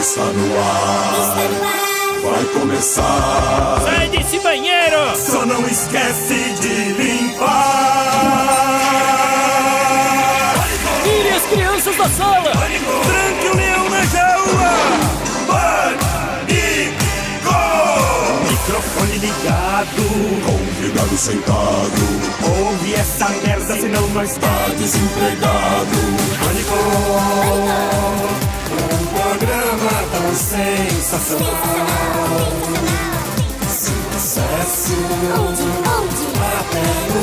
Está no ar, vai começar. Sai desse banheiro! Só não esquece de limpar. Tire as crianças da sala! Tranque o leão na jaula. Pânico! Microfone ligado, convidado sentado. Ouve essa merda, senão nós tá desempregado. Pânico! Um programa tão sensacional. Sucesso até no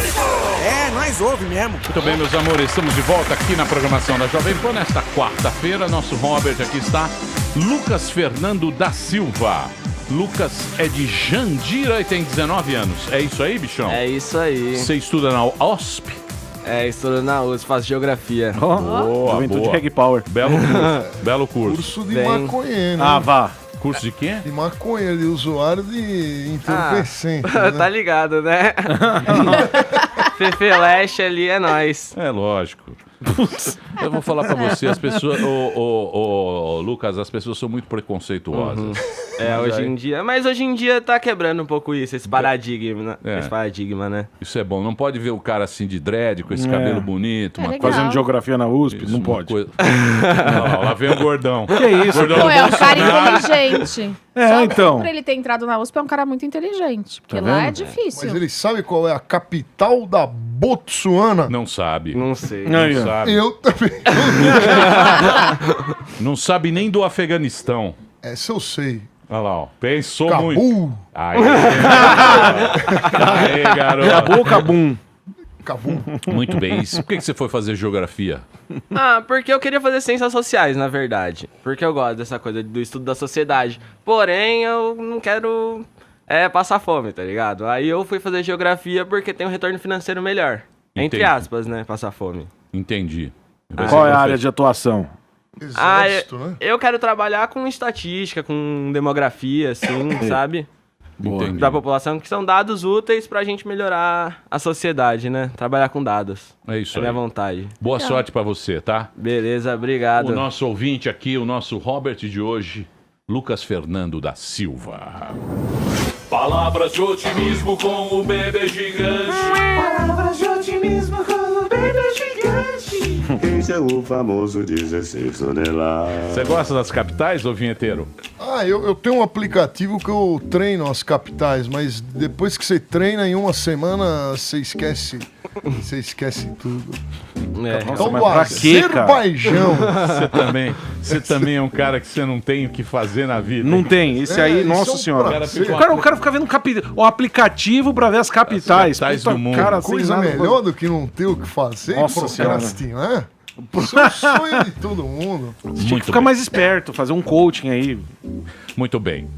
canavial. Nós ouve mesmo. Muito bem, meus amores, estamos de volta aqui na programação da Jovem Pan nesta quarta-feira. Nosso Robert aqui está, Lucas Fernando da Silva. Lucas é de Jandira e tem 19 anos. É isso aí, bichão? É isso aí. Você estuda na OSP? Estudo na USP, faço geografia. Boa, Juventude Reg Power. Belo curso. Belo curso. Curso de Bem. maconheiro, né? Ah, vá. Curso de quê? De maconheiro, de usuário de entorpecente. Tá ligado, né? Fefeleche ali é nóis. É lógico. Eu vou falar pra você, as pessoas, Lucas, as pessoas são muito preconceituosas. Mas hoje em dia tá quebrando um pouco isso, esse paradigma, esse paradigma, né? Isso é bom. Não pode ver o cara assim de dread, com esse cabelo bonito, uma Fazendo coisa. geografia na USP, Isso, não uma pode. coisa- Não, lá vem o gordão. Que isso? Gordão Pô, do é um cara Bolsonaro. inteligente. É, Só então. por ele ter entrado na USP, é um cara muito inteligente. Porque Tá lá vendo? é difícil. Mas ele sabe qual é a capital da Botsuana? Não sabe. Não sei. Aí, Não ó. sabe. Eu também. Não sabe nem do Afeganistão. Essa eu sei. Olha lá, ó. Pensou muito. Cabul. Aí, garoto. Acabou, cabum. Cabul. Muito bem. Isso. Por que você foi fazer geografia? Porque eu queria fazer ciências sociais, na verdade. Porque eu gosto dessa coisa do estudo da sociedade. Porém, eu não quero passar fome, tá ligado? Aí eu fui fazer geografia porque tem um retorno financeiro melhor. Entre Entendi. aspas, né? Passar fome. Entendi. Qual é a área de atuação? Exército, né? Eu quero trabalhar com estatística, com demografia, assim, sabe? Entendi. Da população, que são dados úteis pra gente melhorar a sociedade, né? Trabalhar com dados. É isso É minha aí. vontade. Boa sorte pra você, tá? Beleza, obrigado. O nosso ouvinte aqui, o nosso Robert de hoje, Lucas Fernando da Silva. Palavras de otimismo com o bebê gigante. Palavras de otimismo com o bebê gigante. Esse é o famoso 16 toneladas. Você gosta das capitais, ô vinheteiro? Eu tenho um aplicativo que eu treino as capitais, mas depois que você treina, em uma semana, você esquece tudo. Então, mas o pra quê, cara? Azerbaijão. Você também é um cara que você não tem o que fazer na vida. Não tem. Esse aí, isso nossa é um senhora. prazer. O cara fica vendo o aplicativo pra ver as capitais. As capitais Puta, do mundo. cara, sem Coisa nada- melhor do que não ter o que fazer Nossa e procrastinar. Isso é o sonho de todo mundo. Tinha que ficar mais esperto, fazer um coaching aí. Muito bem.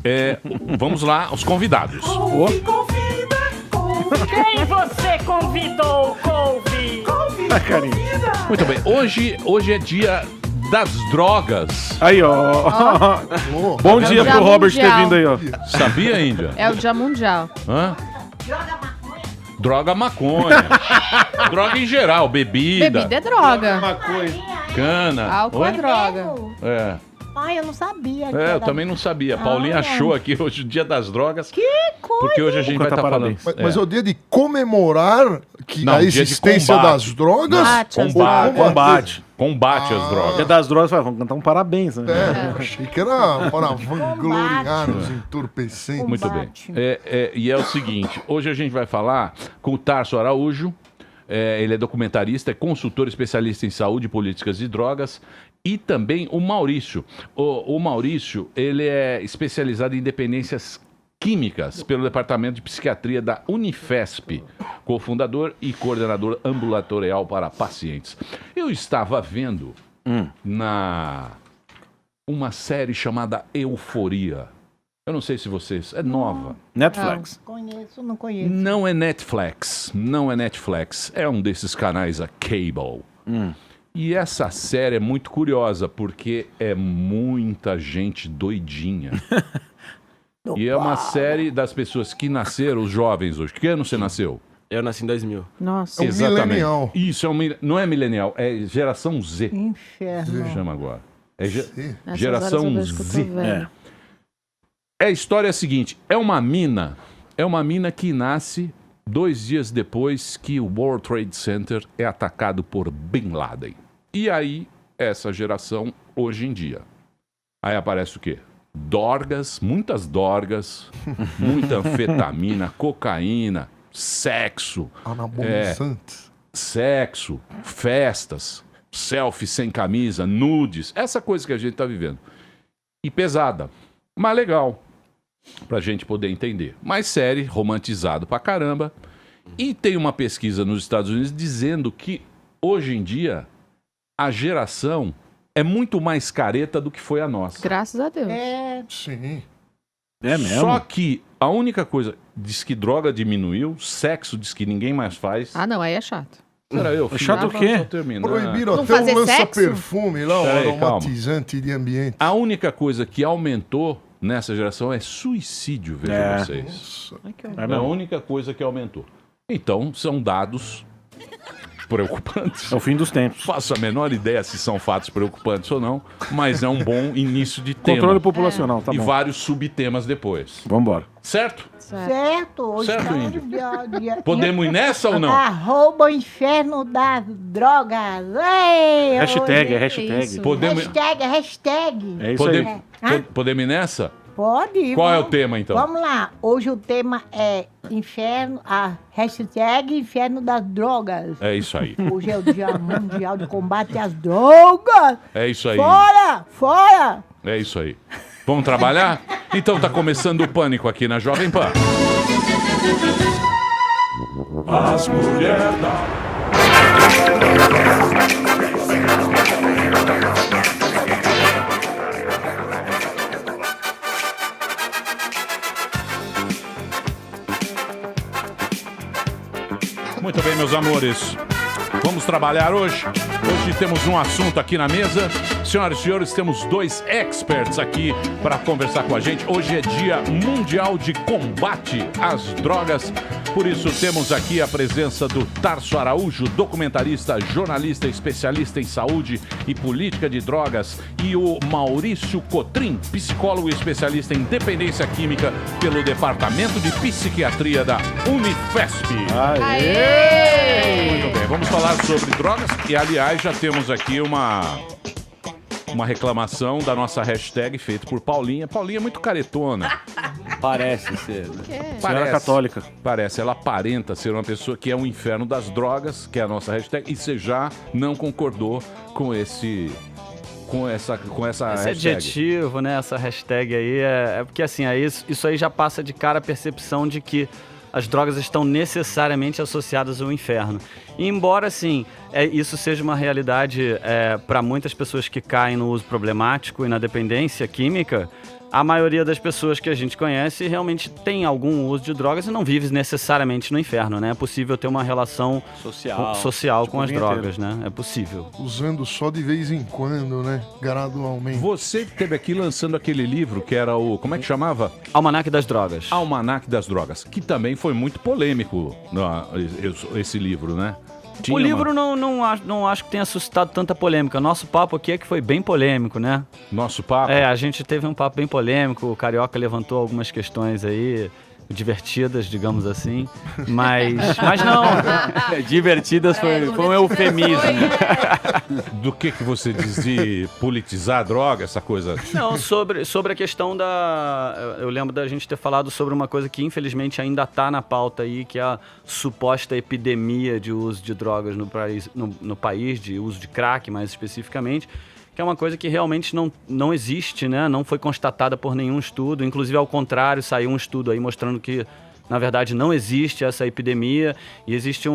Vamos lá, os convidados. Quem você convidou, Couve? Ah, carinho. Muito bem. Hoje é dia das drogas. Aí, ó. Bom dia Dia pro Robert ter mundial. vindo aí, ó. Sabia, Índia? É o dia mundial. Hã? Droga maconha. Droga em geral, bebida, Bebida é droga. cana. Álcool Oi? é droga. É. Ai, eu não sabia. Eu também não sabia. Paulinha achou aqui hoje o dia das drogas. Que coisa! Porque hoje a gente vai estar falando. Mas é o dia de comemorar Não, a dia de existência combate. das drogas. Combate às Combate. Combate às drogas. Dia das drogas, vamos cantar um parabéns, né? Achei que era para vangloriar os entorpecentes. Muito bem. E é o seguinte, hoje a gente vai falar com o Tarso Araújo. Ele é documentarista, é consultor especialista em saúde, políticas e drogas. E também o Maurício. O Maurício, ele é especializado em dependências químicas pelo Departamento de Psiquiatria da Unifesp, cofundador e coordenador ambulatorial para pacientes. Eu estava vendo uma série chamada Euforia. Eu não sei se vocês... É nova. Netflix. Não conheço. Não é Netflix. Não é Netflix. É um desses canais a cable. E essa série é muito curiosa, porque é muita gente doidinha. E é uma série das pessoas que nasceram, os jovens hoje. Que ano você nasceu? Eu nasci em 2000. Nossa. É um millennial. Isso, não é millennial, é geração Z. Inferno. Chama agora. É Nessas horas geração eu vejo que eu tô Z. velha. A história é a seguinte, é uma mina que nasce 2 dias depois que o World Trade Center é atacado por Bin Laden. E aí, essa geração, hoje em dia. Aí aparece o quê? Dorgas, muitas dorgas, muita anfetamina, cocaína, sexo, Anabolizantes. sexo, festas, selfie sem camisa, nudes, essa coisa que a gente tá vivendo. E pesada, mas legal, pra gente poder entender. Mais série, romantizado pra caramba. E tem uma pesquisa nos Estados Unidos dizendo que, hoje em dia, a geração é muito mais careta do que foi a nossa. Graças a Deus. Sim. É mesmo? Só que a única coisa, diz que droga diminuiu, sexo diz que ninguém mais faz. Ah, não, aí é chato. Espera aí, É chato o quê? Proibiram Não até fazer o sexo? lança-perfume lá, o Peraí, aromatizante de ambiente. A única coisa que aumentou nessa geração é suicídio, vejam vocês. É a única coisa que aumentou. Então, são dados preocupantes. É o fim dos tempos. Faço a menor ideia se são fatos preocupantes ou não, mas é um bom início de tema. Controle populacional, tá e bom. vários subtemas depois. Vambora. Certo? Certo? Hoje Certo, tá Índio? dia- Podemos ir nessa ou não? Arroba o inferno das drogas. Ei, Hashtag, é hoje- hashtag. Isso. Podemos, Hashtag. É isso aí. podemos, podemos ir nessa? Pode ir. Qual é o vamos- tema, então? Vamos lá. Hoje o tema é inferno, a hashtag inferno das drogas. É isso aí. Hoje é o Dia Mundial de Combate às Drogas. É isso aí. Fora! Fora! É isso aí. Vamos trabalhar? Então tá começando o Pânico aqui na Jovem Pan. As mulheres da... Muito bem, meus amores. Vamos trabalhar hoje. Hoje temos um assunto aqui na mesa. Senhoras e senhores, temos 2 experts aqui para conversar com a gente. Hoje é Dia Mundial de Combate às Drogas. Por isso, temos aqui a presença do Tarso Araújo, documentarista, jornalista, especialista em saúde e política de drogas, e o Maurício Cotrim, psicólogo e especialista em dependência química pelo Departamento de Psiquiatria da Unifesp. Muito bem, vamos falar sobre drogas e, aliás, já temos aqui uma reclamação da nossa hashtag feita por Paulinha. Paulinha é muito caretona. Parece ser. Senhora católica. Parece, ela aparenta ser uma pessoa que é um inferno das drogas, que é a nossa hashtag, e você já não concordou com essa Esse hashtag. adjetivo, né? Essa hashtag aí é porque assim, isso aí já passa de cara a percepção de que as drogas estão necessariamente associadas ao inferno. E embora, assim, isso seja uma realidade para muitas pessoas que caem no uso problemático e na dependência química, a maioria das pessoas que a gente conhece realmente tem algum uso de drogas e não vive necessariamente no inferno, né? É possível ter uma relação social com as drogas, né? É possível. Usando só de vez em quando, né? Gradualmente. Você esteve aqui lançando aquele livro que era o... Como é que chamava? Almanaque das Drogas. Almanaque das Drogas, que também foi muito polêmico, esse livro, né? O livro não acho que tenha suscitado tanta polêmica. Nosso papo aqui é que foi bem polêmico, né? Nosso papo? A gente teve um papo bem polêmico, o Carioca levantou algumas questões aí, divertidas, digamos assim, mas não. Divertidas foi um eufemismo. Do que você diz de politizar a droga, essa coisa? Não, sobre a questão da... Eu lembro da gente ter falado sobre uma coisa que infelizmente ainda está na pauta aí, que é a suposta epidemia de uso de drogas no país, de uso de crack mais especificamente, que é uma coisa que realmente não existe, né? Não foi constatada por nenhum estudo, inclusive ao contrário, saiu um estudo aí mostrando que, na verdade, não existe essa epidemia e existe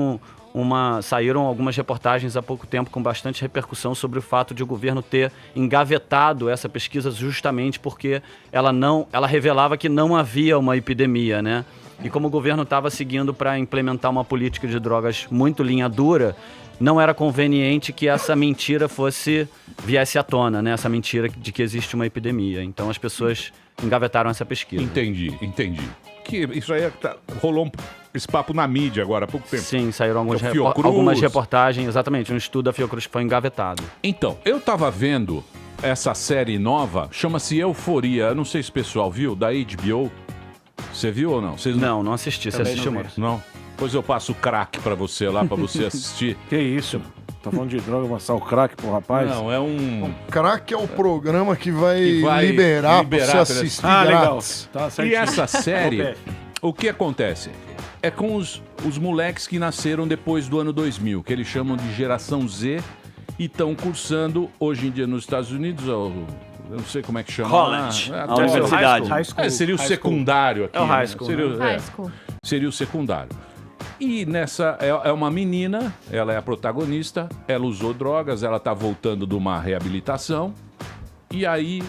saíram algumas reportagens há pouco tempo com bastante repercussão sobre o fato de o governo ter engavetado essa pesquisa justamente porque ela revelava que não havia uma epidemia, né? E como o governo estava seguindo para implementar uma política de drogas muito linha dura, não era conveniente que essa mentira viesse à tona, né? Essa mentira de que existe uma epidemia. Então as pessoas engavetaram essa pesquisa. Entendi. Que isso aí rolou esse papo na mídia agora há pouco tempo. Sim, saíram Que é o Fiocruz. algumas reportagens, exatamente, um estudo da Fiocruz que foi engavetado. Então, eu tava vendo essa série nova, chama-se Euforia. Eu não sei se o pessoal viu, da HBO. Você viu ou não? Vocês Não assisti. Você Também assistiu, não vi. Maurício? Não? Pois eu passo o crack pra você lá, pra você assistir. Que isso? Tá falando de droga, passar o crack pro rapaz? Não, é um... Crack é o programa que vai, Que vai liberar pra liberar você pra- assistir legal. grátis. Tá E certinho. essa série, o que acontece? É com os moleques que nasceram depois do ano 2000, que eles chamam de geração Z, e estão cursando, hoje em dia nos Estados Unidos, eu não sei como é que chama. College. lá. A universidade. High school. Seria o High school. secundário aqui. É o high né? school, Seria, High school. seria o secundário. E nessa, é uma menina, ela é a protagonista, ela usou drogas, ela tá voltando de uma reabilitação, e aí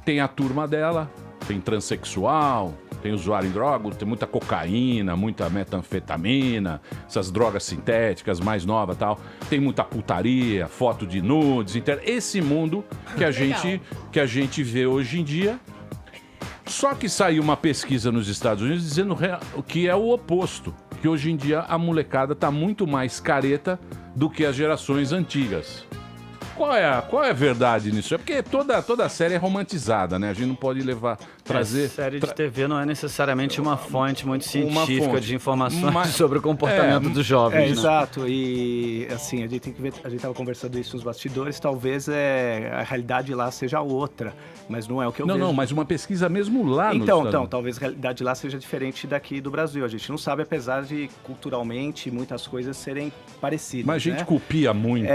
tem a turma dela, tem transexual, tem usuário em droga, tem muita cocaína, muita metanfetamina, essas drogas sintéticas mais novas e tal. Tem muita putaria, foto de nudes, esse mundo que a gente vê hoje em dia. Só que saiu uma pesquisa nos Estados Unidos dizendo que é o oposto, que hoje em dia a molecada tá muito mais careta do que as gerações antigas. Qual é a verdade nisso? É porque toda série é romantizada, né? A gente não pode trazer... Série de TV não é necessariamente uma fonte muito científica fonte. de informações Mas- sobre o comportamento dos jovens, né? Exato, e assim, a gente tem que ver, a gente tava conversando isso nos bastidores, talvez a realidade lá seja outra, mas não é o que eu vejo. Não, mas uma pesquisa mesmo lá nos Então, Estados Unidos. talvez a realidade lá seja diferente daqui do Brasil, a gente não sabe, apesar de culturalmente muitas coisas serem parecidas, Mas a gente né? copia muito.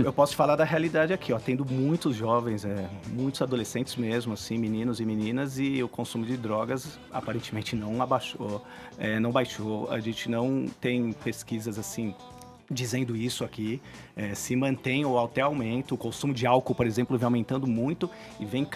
Eu posso falar da realidade aqui, ó, tendo muitos jovens, muitos adolescentes mesmo, assim, meninos e meninas, e o consumo de drogas aparentemente não abaixou, não baixou, a gente não tem pesquisas assim dizendo isso aqui, se mantém ou até aumenta. O consumo de álcool, por exemplo, vem aumentando muito e vem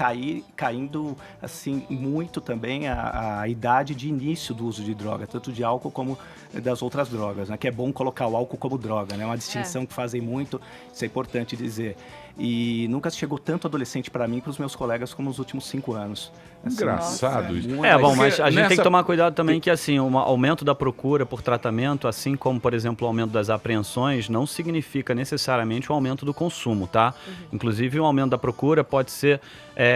caindo assim muito também a idade de início do uso de droga, tanto de álcool como das outras drogas, né? Que é bom colocar o álcool como droga, né? É uma distinção que fazem muito, isso é importante dizer. E nunca chegou tanto adolescente para mim e para os meus colegas como nos últimos 5 anos. Assim, Engraçado isso. Bom, mas a gente Nessa- tem que tomar cuidado também que, assim, o aumento da procura por tratamento, assim como, por exemplo, o aumento das apreensões, não significa necessariamente o aumento do consumo, tá? Inclusive, o aumento da procura pode ser,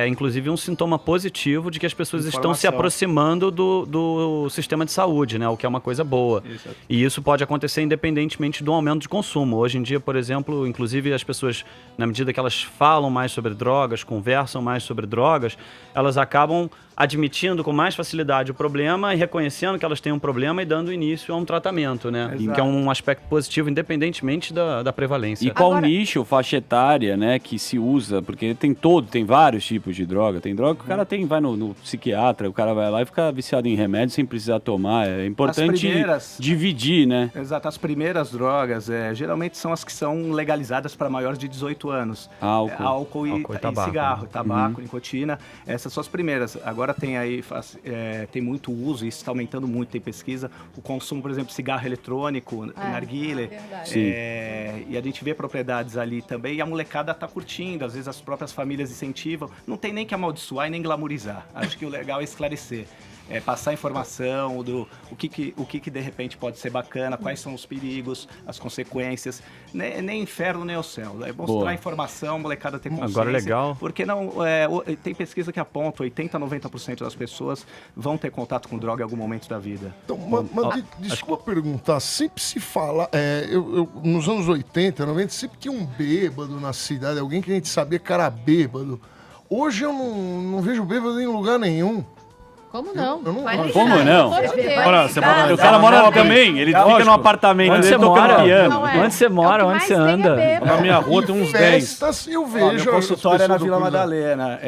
inclusive, um sintoma positivo de que as pessoas estão se aproximando do sistema de saúde, né? O que é uma coisa boa. Exato. E isso pode acontecer independentemente do aumento de consumo. Hoje em dia, por exemplo, inclusive as pessoas, na medida que elas falam mais sobre drogas, conversam mais sobre drogas, elas acabam admitindo com mais facilidade o problema e reconhecendo que elas têm um problema e dando início a um tratamento, né? Exato. Que é um aspecto positivo, independentemente da prevalência. E qual nicho, faixa etária, né, que se usa? Porque tem vários tipos de droga. Tem droga que o cara vai no psiquiatra, o cara vai lá e fica viciado em remédio sem precisar tomar. É importante dividir, né? Exato, as primeiras drogas geralmente são as que são legalizadas para maiores de 18 anos. Álcool e tabaco, cigarro, né? tabaco, nicotina, essas são as primeiras. Agora tem aí, tem muito uso, isso está aumentando muito, tem pesquisa, o consumo, por exemplo, de cigarro eletrônico, narguilé, e a gente vê propriedades ali também, e a molecada está curtindo, às vezes as próprias famílias incentivam, não tem nem que amaldiçoar e nem glamorizar, acho que o legal é esclarecer. Passar informação do o que de repente pode ser bacana, quais são os perigos, as consequências, nem inferno nem o céu. É mostrar informação, a molecada ter consciência. Agora legal. Porque não, tem pesquisa que aponta 80% a 90% das pessoas vão ter contato com droga em algum momento da vida. Então, desculpa perguntar, sempre se fala, nos anos 80, 90, sempre tinha um bêbado na cidade, alguém que a gente sabia que era bêbado. Hoje eu não vejo bêbado em lugar nenhum. Como não? Eu não Como não? Olha, você O cara mora também, ele fica no apartamento, Onde ele você tocando mora? piano. Onde você mora? Onde você anda? Na minha rua tem uns 10. Festas, eu Ó, vejo. meu consultório é na as pessoas Vila do Cuidado. Madalena,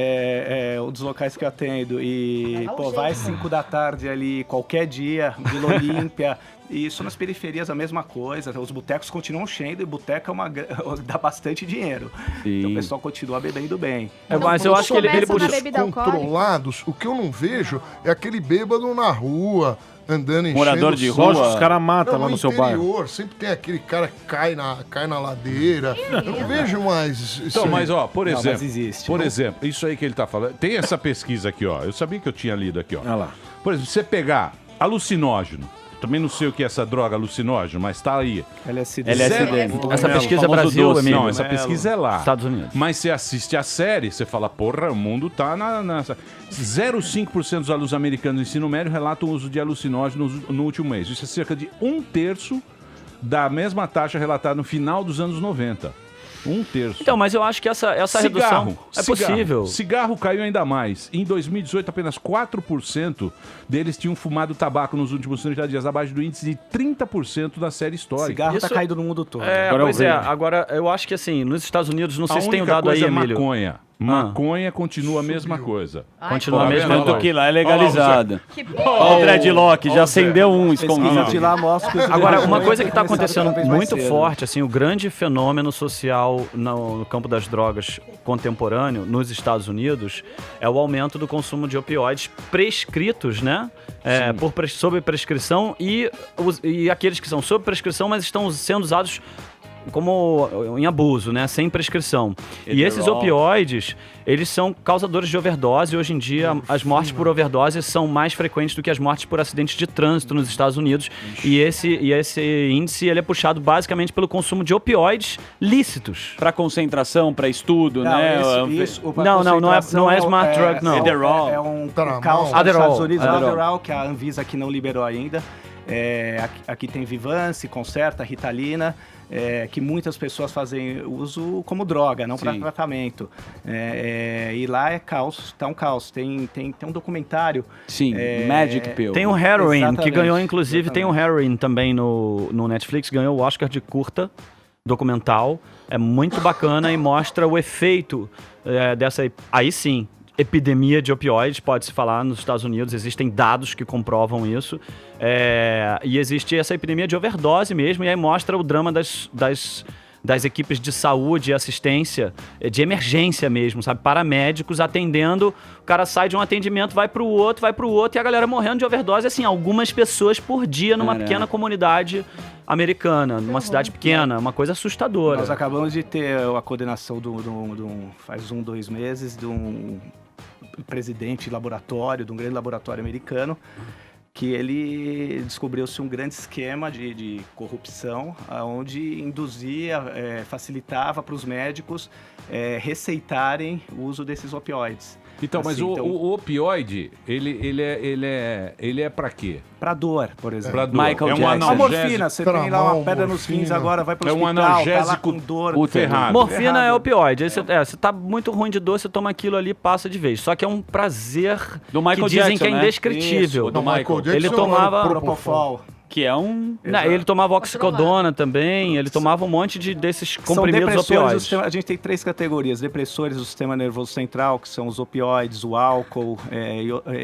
um dos locais que eu atendo. E, vai às 5 da tarde ali, qualquer dia, Vila Olímpia. E isso nas periferias a mesma coisa. Os botecos continuam cheios e boteca dá bastante dinheiro. Sim. Então o pessoal continua bebendo bem. Mas eu acho que ele Começa na puxa... bebida alcoólica. Controlados, o que eu não vejo é aquele bêbado na rua, andando enchendo Morador de o rua. Lógico, os caras matam Não, lá no seu bairro. interior, sempre tem aquele cara que cai na ladeira. Eu não vejo mais isso. Então, aí. mas ó, por Não, exemplo, mas existe. por exemplo, isso aí que ele tá falando, tem essa pesquisa aqui, ó. Eu sabia que eu tinha lido aqui, ó. Olha lá. Por exemplo, você pegar alucinógeno, também não sei o que é essa droga alucinógena, mas tá aí. LSD. Essa pesquisa é Famoso Brasil, doce. Emílio? Não, essa pesquisa é lá. Estados Unidos. Mas você assiste a série, você fala, porra, o mundo tá na... 0,5% dos alunos americanos do ensino médio relatam o uso de alucinógenos no último mês. Isso é cerca de 1/3 da mesma taxa relatada no final dos anos 90. 1/3. Então, mas eu acho que essa redução é possível. Cigarro caiu ainda mais. Em 2018, apenas 4% deles tinham fumado tabaco nos últimos 30 dias, abaixo do índice de 30% da série histórica. Cigarro tá caído no mundo todo. Agora eu acho que assim, nos Estados Unidos, não sei se tem o dado aí, Emílio. Maconha. Maconha continua a mesma coisa. Continua a mesma Tanto coisa. que lá é legalizada. Ó, o Dreadlock já acendeu um escondido. De lá mostra que os Agora, uma adolescentes coisa que está têm começado acontecendo cada vez mais muito cedo. forte, assim, o grande fenômeno social no campo das drogas contemporâneo nos Estados Unidos é o aumento do consumo de opioides prescritos, né? Sob prescrição e aqueles que são sob prescrição, mas estão sendo usados como em abuso, né? Sem prescrição. E esses opioides, eles são causadores de overdose. Hoje em dia, as mortes por overdose são mais frequentes do que as mortes por acidentes de trânsito nos Estados Unidos. E esse índice ele é puxado basicamente pelo consumo de opioides lícitos. Para concentração, para estudo, né? Não é smart drug, não. Adderall. É um caos nos Adderall. Estados Unidos, Adderall. Adderall, que a Anvisa aqui não liberou ainda. Aqui tem Vivance, Concerta, Ritalina, que muitas pessoas fazem uso como droga, não para tratamento. E lá é caos, tá um caos. Tem um documentário. Sim, Magic Pill. Tem o Heroin, Exatamente, que ganhou, inclusive, tem o Heroin também no Netflix, ganhou o Oscar de curta documental. É muito bacana e mostra o efeito dessa, aí sim, epidemia de opioides, pode-se falar nos Estados Unidos, existem dados que comprovam isso, e existe essa epidemia de overdose mesmo, e aí mostra o drama das equipes de saúde e assistência, de emergência mesmo, sabe? Paramédicos atendendo, o cara sai de um atendimento, vai pro outro, e a galera morrendo de overdose, assim, algumas pessoas por dia numa pequena comunidade americana, numa cidade pequena, uma coisa assustadora. Nós acabamos de ter a coordenação faz 2 meses, de um presidente de laboratório, de um grande laboratório americano, que ele descobriu-se um grande esquema de corrupção, onde induzia, facilitava para os médicos receitarem o uso desses opioides. Então, mas o opioide, ele é pra quê? Pra dor, por exemplo. Pra dor. Michael É um Jackson. A analgésico. morfina, você tem lá uma pedra nos rins agora, vai pro É um hospital, tá lá analgésico com dor. ferrado. Morfina é opioide. Aí você tá muito ruim de dor, você toma aquilo ali e passa de vez. Só que é um prazer Do Michael que dizem Jackson, que é né? indescritível. Isso, do Michael. Ele tomava Propofol. Que é um... Não, ele tomava oxicodona também, ele tomava um monte desses comprimidos opioides. A gente tem 3 categorias: depressores do sistema nervoso central, que são os opioides, o álcool,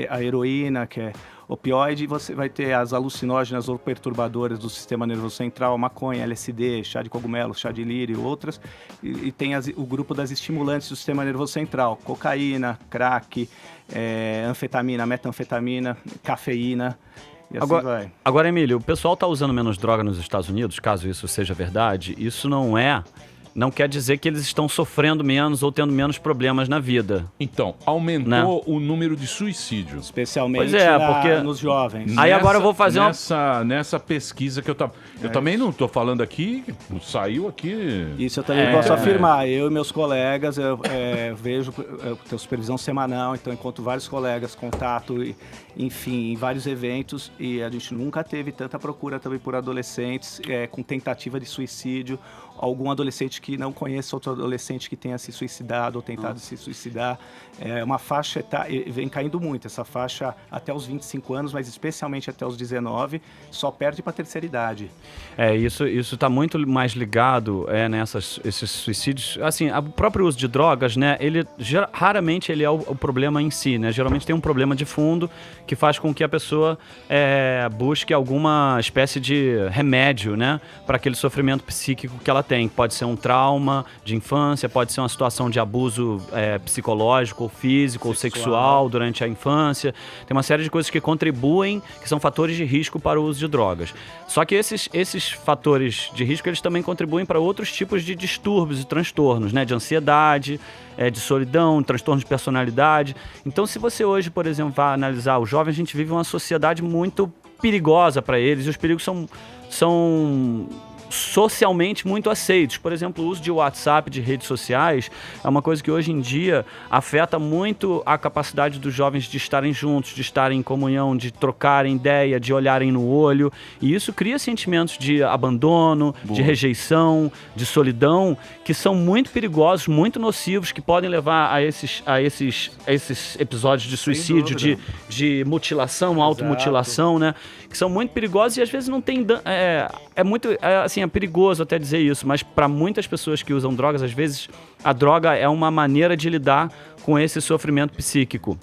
a heroína, que é opioide, e você vai ter as alucinógenas ou perturbadoras do sistema nervoso central, maconha, LSD, chá de cogumelo, chá de lírio e outras. E tem o grupo das estimulantes do sistema nervoso central: cocaína, crack, anfetamina, metanfetamina, cafeína. E assim vai. Agora, Emílio, o pessoal está usando menos droga nos Estados Unidos, caso isso seja verdade, isso não quer dizer que eles estão sofrendo menos ou tendo menos problemas na vida. Então, aumentou o número de suicídios. Especialmente porque nos jovens. Aí agora eu vou fazer nessa pesquisa que eu tava... Eu também não tô falando aqui, saiu aqui... Isso eu também posso afirmar. Eu e meus colegas, eu vejo, eu tenho supervisão semanal, então encontro vários colegas, contato, enfim, em vários eventos, e a gente nunca teve tanta procura também por adolescentes com tentativa de suicídio, algum adolescente que não conheça outro adolescente que tenha se suicidado ou tentado se suicidar. É uma faixa, vem caindo muito, essa faixa até os 25 anos, mas especialmente até os 19, só perde para a terceira idade. Isso está muito mais ligado esses suicídios. Assim, o próprio uso de drogas, né? Raramente ele é o problema em si, né? Geralmente tem um problema de fundo que faz com que a pessoa busque alguma espécie de remédio, né? Para aquele sofrimento psíquico que ela tem. Pode ser um trauma de infância, pode ser uma situação de abuso psicológico, ou físico, ou sexual durante a infância. Tem uma série de coisas que contribuem, que são fatores de risco para o uso de drogas. Só que esses fatores de risco, eles também contribuem para outros tipos de distúrbios e transtornos, né? De ansiedade, de solidão, transtorno de personalidade. Então, se você hoje, por exemplo, vai analisar o jovem, a gente vive uma sociedade muito perigosa para eles, e os perigos são socialmente muito aceitos. Por exemplo, o uso de WhatsApp, de redes sociais, é uma coisa que hoje em dia afeta muito a capacidade dos jovens de estarem juntos, de estarem em comunhão, de trocarem ideia, de olharem no olho, e isso cria sentimentos de abandono, de rejeição, de solidão, que são muito perigosos, muito nocivos, que podem levar a esses episódios de suicídio, de mutilação, automutilação, né? Que são muito perigosos e às vezes não tem... é perigoso até dizer isso, mas para muitas pessoas que usam drogas, às vezes a droga é uma maneira de lidar com esse sofrimento psíquico.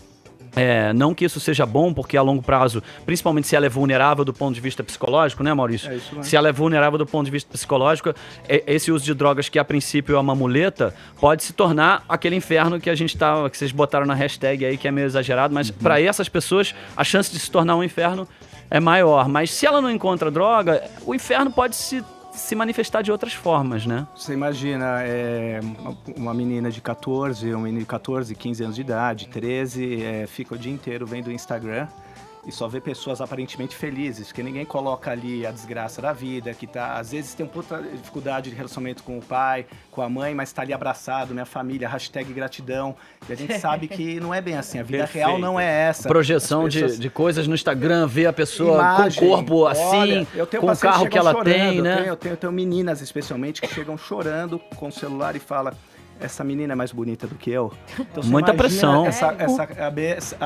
Não que isso seja bom, porque a longo prazo, principalmente se ela é vulnerável do ponto de vista psicológico, né, Maurício? É isso mesmo. Se ela é vulnerável do ponto de vista psicológico, esse uso de drogas que a princípio é uma muleta, pode se tornar aquele inferno que que vocês botaram na hashtag aí, que é meio exagerado, mas para essas pessoas a chance de se tornar um inferno é maior. Mas se ela não encontra droga, o inferno pode se manifestar de outras formas, né? Você imagina uma menina de 14, um menino de 14, 15 anos de idade, 13, fica o dia inteiro vendo o Instagram e só vê pessoas aparentemente felizes, porque ninguém coloca ali a desgraça da vida, que às vezes tem puta dificuldade de relacionamento com o pai, com a mãe, mas tá ali abraçado, minha família, hashtag gratidão. E a gente sabe que não é bem assim, a vida real não é essa. Projeção de coisas no Instagram, ver a pessoa com o corpo assim, com o carro que ela tem, né? Eu tenho meninas, especialmente, que chegam chorando com o celular e falam: essa menina é mais bonita do que eu. Então, muita pressão. A cabeça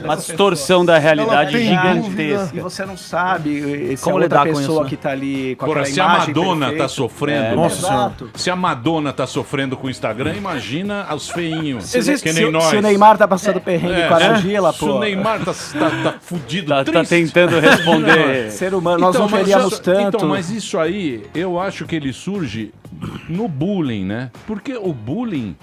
Uma dessa distorção da realidade gigantesca. E você não sabe se como a outra lidar com pessoa isso, que tá ali com Porra, aquela se a imagem Madonna perfeita, tá sofrendo, exato. se a Madonna tá sofrendo com o Instagram, imagina os feinhos. Se que nem nós. o Neymar tá passando perrengue com a argila, Se pô. o Neymar tá fudido, Tá triste. tentando responder. Ser humano, nós não veríamos tanto. Então, mas isso aí, eu acho que ele surge no bullying, né? Porque o bullying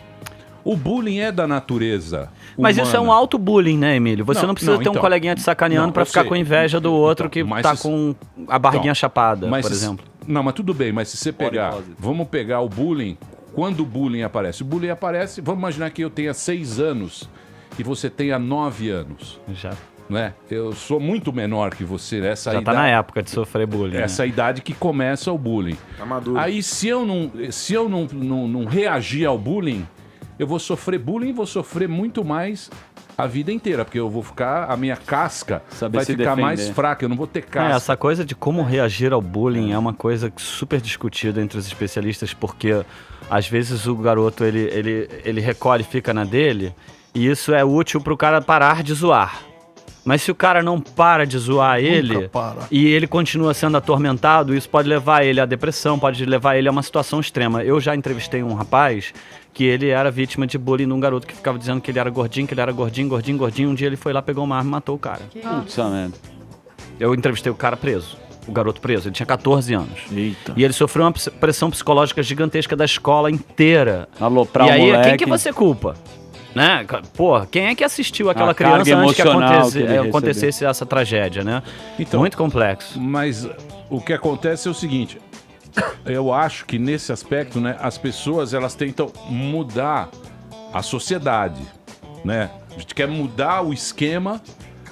é da natureza. Mas isso é um auto-bullying, né, Emílio? Você não precisa ter um coleguinha te sacaneando pra ficar com inveja do outro que tá com a barriguinha chapada, por exemplo. Não, mas tudo bem, mas se você pegar... Vamos pegar o bullying. Quando o bullying aparece? O bullying aparece... Vamos imaginar que eu tenha 6 anos e você tenha 9 anos. Já. Né? Eu sou muito menor que você nessa Já idade. tá na época de sofrer bullying. Essa idade que começa o bullying. Tá maduro. Aí se eu não reagir ao bullying, eu vou sofrer bullying e vou sofrer muito mais a vida inteira, porque eu vou ficar, a minha casca vai ficar mais fraca, eu não vou ter casca. Essa coisa de como reagir ao bullying é uma coisa super discutida entre os especialistas, porque às vezes o garoto ele recolhe e fica na dele, e isso é útil pro cara parar de zoar. Mas se o cara não para de zoar ele e ele continua sendo atormentado, isso pode levar ele à depressão, pode levar ele a uma situação extrema. Eu já entrevistei um rapaz que ele era vítima de bullying num garoto que ficava dizendo que ele era gordinho, gordinho. Um dia ele foi lá, pegou uma arma e matou o cara. Putz, merda. Eu entrevistei o cara preso. O garoto preso, ele tinha 14 anos. Eita. E ele sofreu uma pressão psicológica gigantesca da escola inteira. Aloprar e aí, o moleque. quem que você culpa? Né? Pô, quem é que assistiu aquela A criança carga antes que emocional que ele acontecesse essa tragédia, né? Então, muito complexo. Mas o que acontece é o seguinte, eu acho que nesse aspecto, né, as pessoas elas tentam mudar a sociedade, né? A gente quer mudar o esquema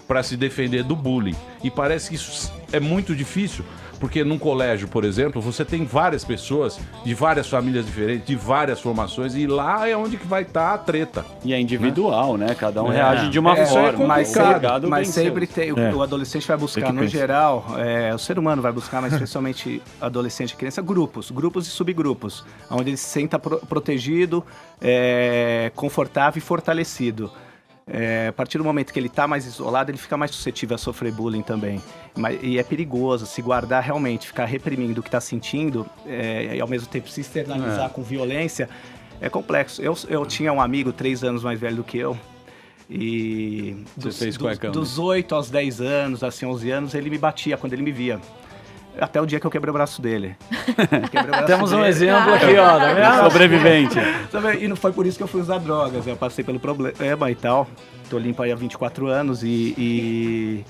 para se defender do bullying. E parece que isso é muito difícil. Porque num colégio, por exemplo, você tem várias pessoas de várias famílias diferentes, de várias formações, e lá é onde que vai estar a treta. E é individual, né? Cada um reage de uma Isso é forma. complicado, mas sempre tem. O adolescente vai buscar, no geral, o ser humano vai buscar, mas especialmente adolescente e criança, grupos e subgrupos, onde ele se senta protegido, confortável e fortalecido. A partir do momento que ele está mais isolado, ele fica mais suscetível a sofrer bullying também. E é perigoso se guardar realmente, ficar reprimindo o que está sentindo e ao mesmo tempo se externalizar com violência, é complexo. Eu tinha um amigo 3 anos mais velho do que eu, e dos 8 aos 10 anos, assim, 11 anos, ele me batia quando ele me via. Até o dia que eu quebrei o braço dele. Temos um exemplo aqui, ó. Tá sobrevivente. E não foi por isso que eu fui usar drogas. Eu passei pelo problema e tal. Tô limpo aí há 24 anos e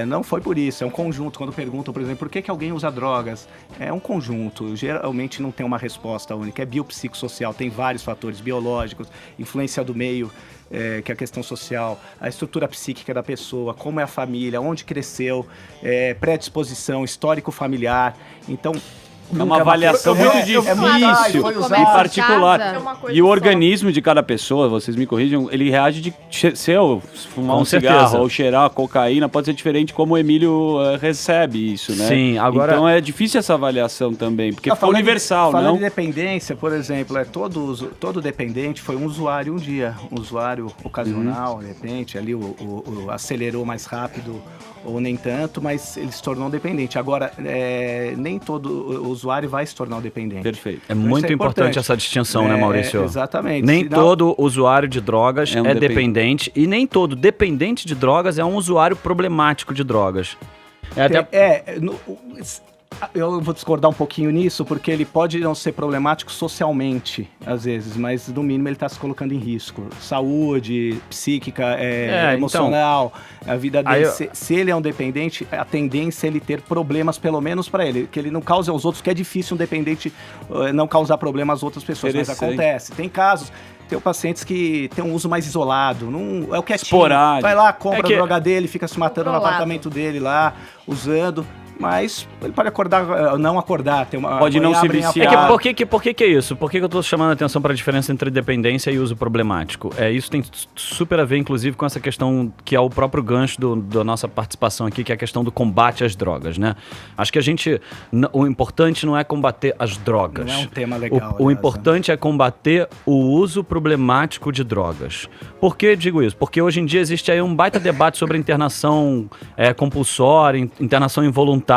não foi por isso, é um conjunto. Quando perguntam, por exemplo, por que alguém usa drogas? É um conjunto, geralmente não tem uma resposta única, é biopsicossocial, tem vários fatores biológicos, influência do meio, que é a questão social, a estrutura psíquica da pessoa, como é a família, onde cresceu, predisposição, histórico familiar. Então, é uma avaliação muito difícil e particular. E o organismo de cada pessoa, vocês me corrijam, ele reage de se eu fumar um cigarro ou cheirar cocaína, pode ser diferente como o Emílio recebe isso, né? Sim, agora... Então é difícil essa avaliação também, porque foi universal, falando não? De dependência, por exemplo, todo dependente foi um usuário um dia, um usuário ocasional, de repente, ali acelerou mais rápido ou nem tanto, mas ele se tornou dependente. Agora, nem todo usuário vai se tornar um dependente. Perfeito. É muito importante essa distinção, né, Maurício? Exatamente. Nem todo usuário de drogas é dependente e nem todo dependente de drogas é um usuário problemático de drogas. Eu vou discordar um pouquinho nisso, porque ele pode não ser problemático socialmente, às vezes, mas no mínimo ele está se colocando em risco. Saúde, psíquica, emocional, a vida dele. Se ele é um dependente, a tendência é ele ter problemas, pelo menos para ele, que ele não cause aos outros, que é difícil um dependente não causar problema às outras pessoas, mas acontece. Tem casos... Tem pacientes que tem um uso mais isolado, não é o quietinho. Esporádico. Vai lá, compra a droga dele, fica se matando no apartamento dele lá, usando... Mas ele pode não acordar, ter uma... Pode não se viciar. Por que é isso? Por que eu estou chamando a atenção para a diferença entre dependência e uso problemático? Isso tem super a ver, inclusive, com essa questão que é o próprio gancho da nossa participação aqui, que é a questão do combate às drogas, né? Acho que o importante não é combater as drogas. Não é um tema legal. O importante é combater o uso problemático de drogas. Por que digo isso? Porque hoje em dia existe aí um baita debate sobre internação compulsória, internação involuntária,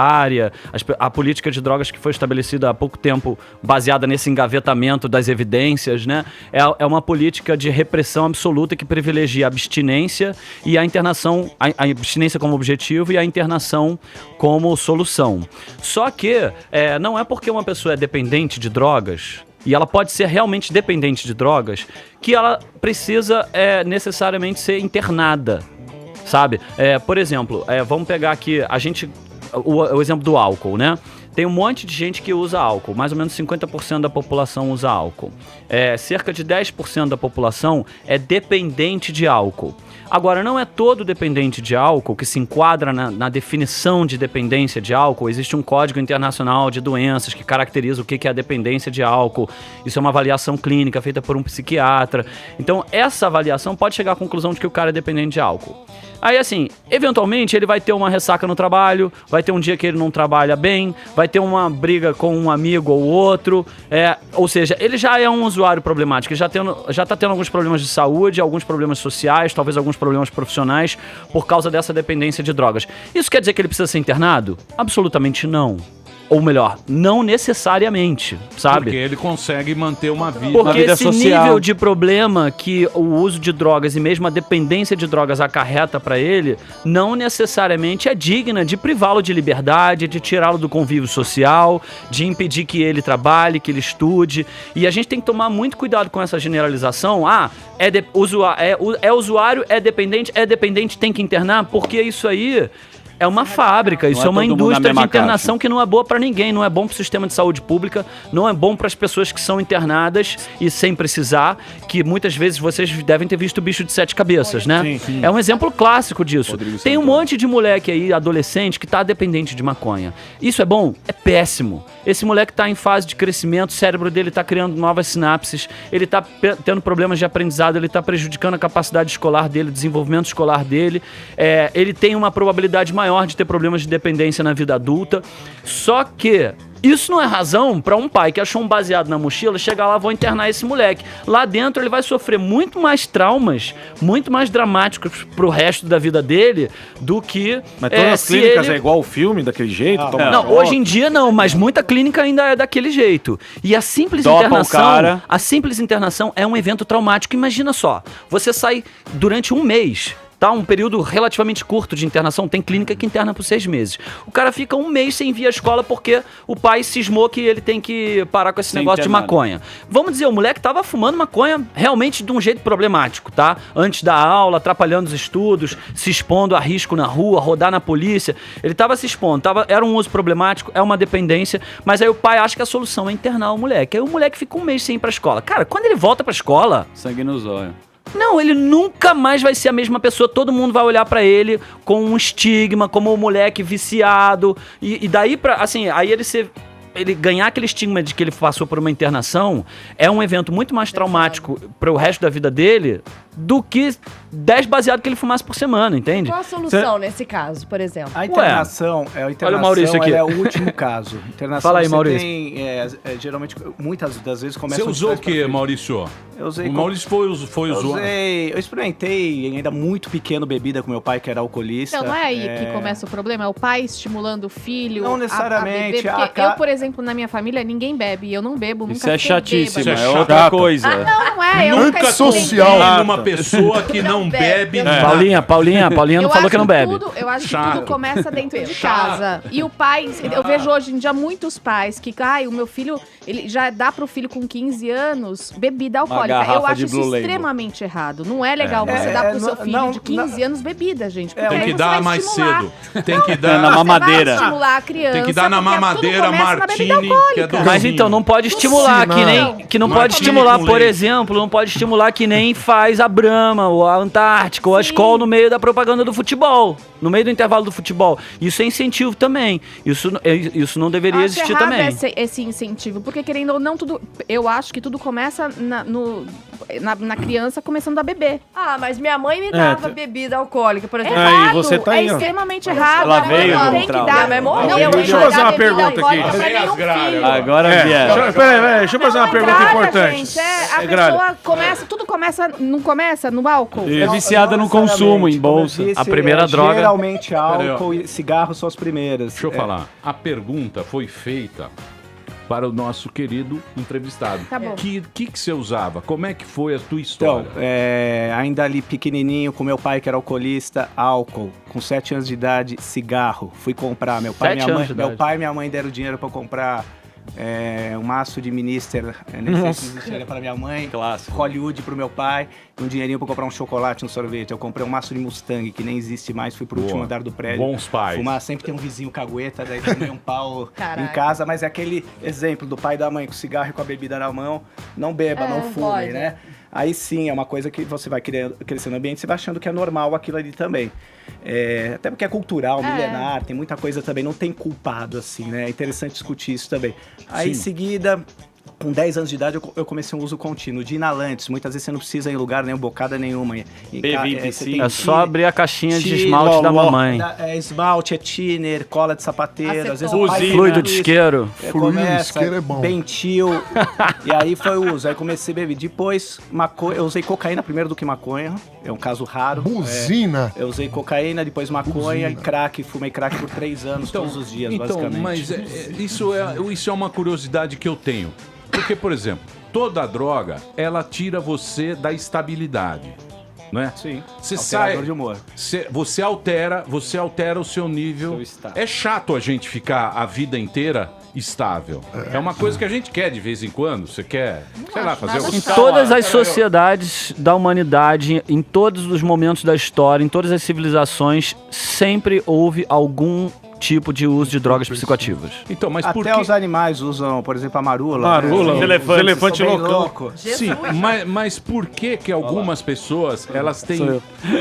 a política de drogas que foi estabelecida há pouco tempo, baseada nesse engavetamento das evidências, né? É uma política de repressão absoluta que privilegia a abstinência e a internação, a abstinência como objetivo e a internação como solução. Só que não é porque uma pessoa é dependente de drogas, e ela pode ser realmente dependente de drogas, que ela precisa necessariamente ser internada, sabe? Por exemplo, vamos pegar aqui o exemplo do álcool, né? Tem um monte de gente que usa álcool, mais ou menos 50% da população usa álcool. Cerca de 10% da população é dependente de álcool. Agora, não é todo dependente de álcool que se enquadra na definição de dependência de álcool. Existe um Código Internacional de Doenças que caracteriza o que é a dependência de álcool. Isso é uma avaliação clínica feita por um psiquiatra. Então, essa avaliação pode chegar à conclusão de que o cara é dependente de álcool. Aí, assim, eventualmente ele vai ter uma ressaca no trabalho, vai ter um dia que ele não trabalha bem, vai ter uma briga com um amigo ou outro, ou seja, ele já é um usuário problemático, ele já tá tendo alguns problemas de saúde, alguns problemas sociais, talvez alguns problemas profissionais por causa dessa dependência de drogas. Isso quer dizer que ele precisa ser internado? Absolutamente não. Ou melhor, não necessariamente, sabe? Porque ele consegue manter uma vida, Porque esse nível de problema que o uso de drogas e mesmo a dependência de drogas acarreta para ele, não necessariamente é digna de privá-lo de liberdade, de tirá-lo do convívio social, de impedir que ele trabalhe, que ele estude. E a gente tem que tomar muito cuidado com essa generalização. Usuário, é dependente, tem que internar, porque isso aí... É uma fábrica, isso é uma indústria de internação que não é boa para ninguém, não é bom para o sistema de saúde pública, não é bom para as pessoas que são internadas e sem precisar, que muitas vezes vocês devem ter visto o Bicho de 7 Cabeças, né? Sim, sim. É um exemplo clássico disso. Tem um monte de moleque aí, adolescente, que tá dependente de maconha. Isso é bom? É péssimo. Esse moleque tá em fase de crescimento, o cérebro dele tá criando novas sinapses, ele tá tendo problemas de aprendizado, ele tá prejudicando a capacidade escolar dele, o desenvolvimento escolar dele, ele tem uma probabilidade maior de ter problemas de dependência na vida adulta. Só que isso não é razão para um pai que achou um baseado na mochila chegar lá, vou internar esse moleque. Lá dentro ele vai sofrer muito mais traumas, muito mais dramáticos pro resto da vida dele do que... Mas todas as clínicas é igual o filme, daquele jeito? Não, hoje em dia não, mas muita clínica ainda é daquele jeito. E a simples internação é um evento traumático. Imagina só, você sai durante um mês tá? Um período relativamente curto de internação. Tem clínica que interna por 6 meses. O cara fica 1 mês sem vir à escola porque o pai cismou que ele tem que parar com esse negócio de maconha. Vamos dizer, o moleque tava fumando maconha realmente de um jeito problemático, tá? Antes da aula, atrapalhando os estudos, se expondo a risco na rua, rodar na polícia. Ele tava se expondo, era um uso problemático, é uma dependência, mas aí o pai acha que a solução é internar o moleque. Aí o moleque fica 1 mês sem ir pra escola. Cara, quando ele volta pra escola... Sangue nos olhos. Não, ele nunca mais vai ser a mesma pessoa. Todo mundo vai olhar pra ele com um estigma, como um moleque viciado. E daí pra, assim, aí ele ganhar aquele estigma de que ele passou por uma internação é um evento muito mais traumático para o resto da vida dele do que 10 baseados que ele fumasse por semana, entende? Qual a solução nesse caso, por exemplo? A internação, olha o Maurício aqui. É o último caso. Internação, fala aí, Maurício. Tem, geralmente, muitas das vezes começa... Você usou o que, Maurício? Eu usei... O Maurício foi usuário. Eu experimentei ainda muito pequeno bebida com meu pai, que era alcoolista. Então não é aí que começa o problema? É o pai estimulando o filho não necessariamente, a beber? Porque eu, por exemplo, na minha família, ninguém bebe. Eu não bebo, nunca Isso é chatíssimo, bêbado. é outra coisa. Não é. Eu Nunca social. Uma pessoa que não bebe. Paulinha não falou que não bebe. Eu acho que tudo começa dentro de casa. E o pai, eu vejo hoje em dia muitos pais que, o meu filho, ele já dá pro filho com 15 anos bebida alcoólica. Eu acho isso extremamente errado. Não é legal você dar pro seu filho de 15 anos bebida, gente. Tem que dar mais cedo. Tem que dar dar na mamadeira. Vai estimular a criança. Tem que dar na mamadeira Martini, que é docinho. Mas então, não pode estimular, que não pode estimular, por exemplo, não pode estimular que nem faz a Brahma, ou a Antártica, ou a Skol no meio da propaganda do futebol, no meio do intervalo do futebol. Isso é incentivo também. Isso não deveria existir também. Esse incentivo, porque querendo ou não, eu acho que tudo começa na criança começando a beber. Mas minha mãe me dava bebida alcoólica, por exemplo. Errado, você tá aí, ó. extremamente errado. Ela veio Não com tem que trauma. dar. Deixa eu fazer uma pergunta aqui. Agora vieram. Peraí, deixa eu fazer uma pergunta importante. Gente, a pessoa começa, tudo começa, não começa no álcool? É viciada no consumo, em bolsa. A primeira droga... Geralmente álcool e cigarro são as primeiras. Deixa eu falar. A pergunta foi feita para o nosso querido entrevistado. Tá bom. O que você usava? Como é que foi a tua história? Então, ainda ali pequenininho, com meu pai que era alcoolista, álcool. Com 7 anos de idade, cigarro. Fui comprar. Meu pai e minha mãe deram dinheiro para comprar um maço de Minister, para minha mãe, Clássico. Hollywood pro meu pai, um dinheirinho para comprar um chocolate, um sorvete. Eu comprei um maço de Mustang, que nem existe mais, fui pro último andar do prédio. Bons pais. Fumar, sempre tem um vizinho cagueta, daí tomei um pau em casa, mas é aquele exemplo do pai e da mãe com o cigarro e com a bebida na mão, não beba, não fume, né? Aí sim, é uma coisa que você vai crescendo no ambiente, você vai achando que é normal aquilo ali também. Até porque é cultural, milenar, tem muita coisa também, não tem culpado assim, né? É interessante discutir isso também. Aí em seguida, com 10 anos de idade, eu comecei um uso contínuo de inalantes. Muitas vezes você não precisa ir em lugar nenhum, bocada nenhuma. É só abrir a caixinha de esmalte da mamãe. Esmalte, tiner, cola de sapateiro, às vezes fluido de isqueiro. Isqueiro é bom. Bentil. E aí foi o uso. Aí comecei a beber. Depois, eu usei cocaína primeiro do que maconha. É um caso raro. Buzina. Eu usei cocaína, depois maconha e crack. Fumei crack por 3 anos, todos os dias, basicamente. Mas isso é uma curiosidade que eu tenho. Porque, por exemplo, toda droga, ela tira você da estabilidade, não é? Sim, você de humor. Você altera o seu nível. É chato a gente ficar a vida inteira estável. É uma coisa que a gente quer de vez em quando. Você quer, sei lá, fazer Em todas as sociedades da humanidade, em todos os momentos da história, em todas as civilizações, sempre houve algum tipo de uso de drogas psicoativas. Então, mas até os animais usam, por exemplo, a marula. Marula, né? os elefantes loucão. Sim, mas por que algumas pessoas,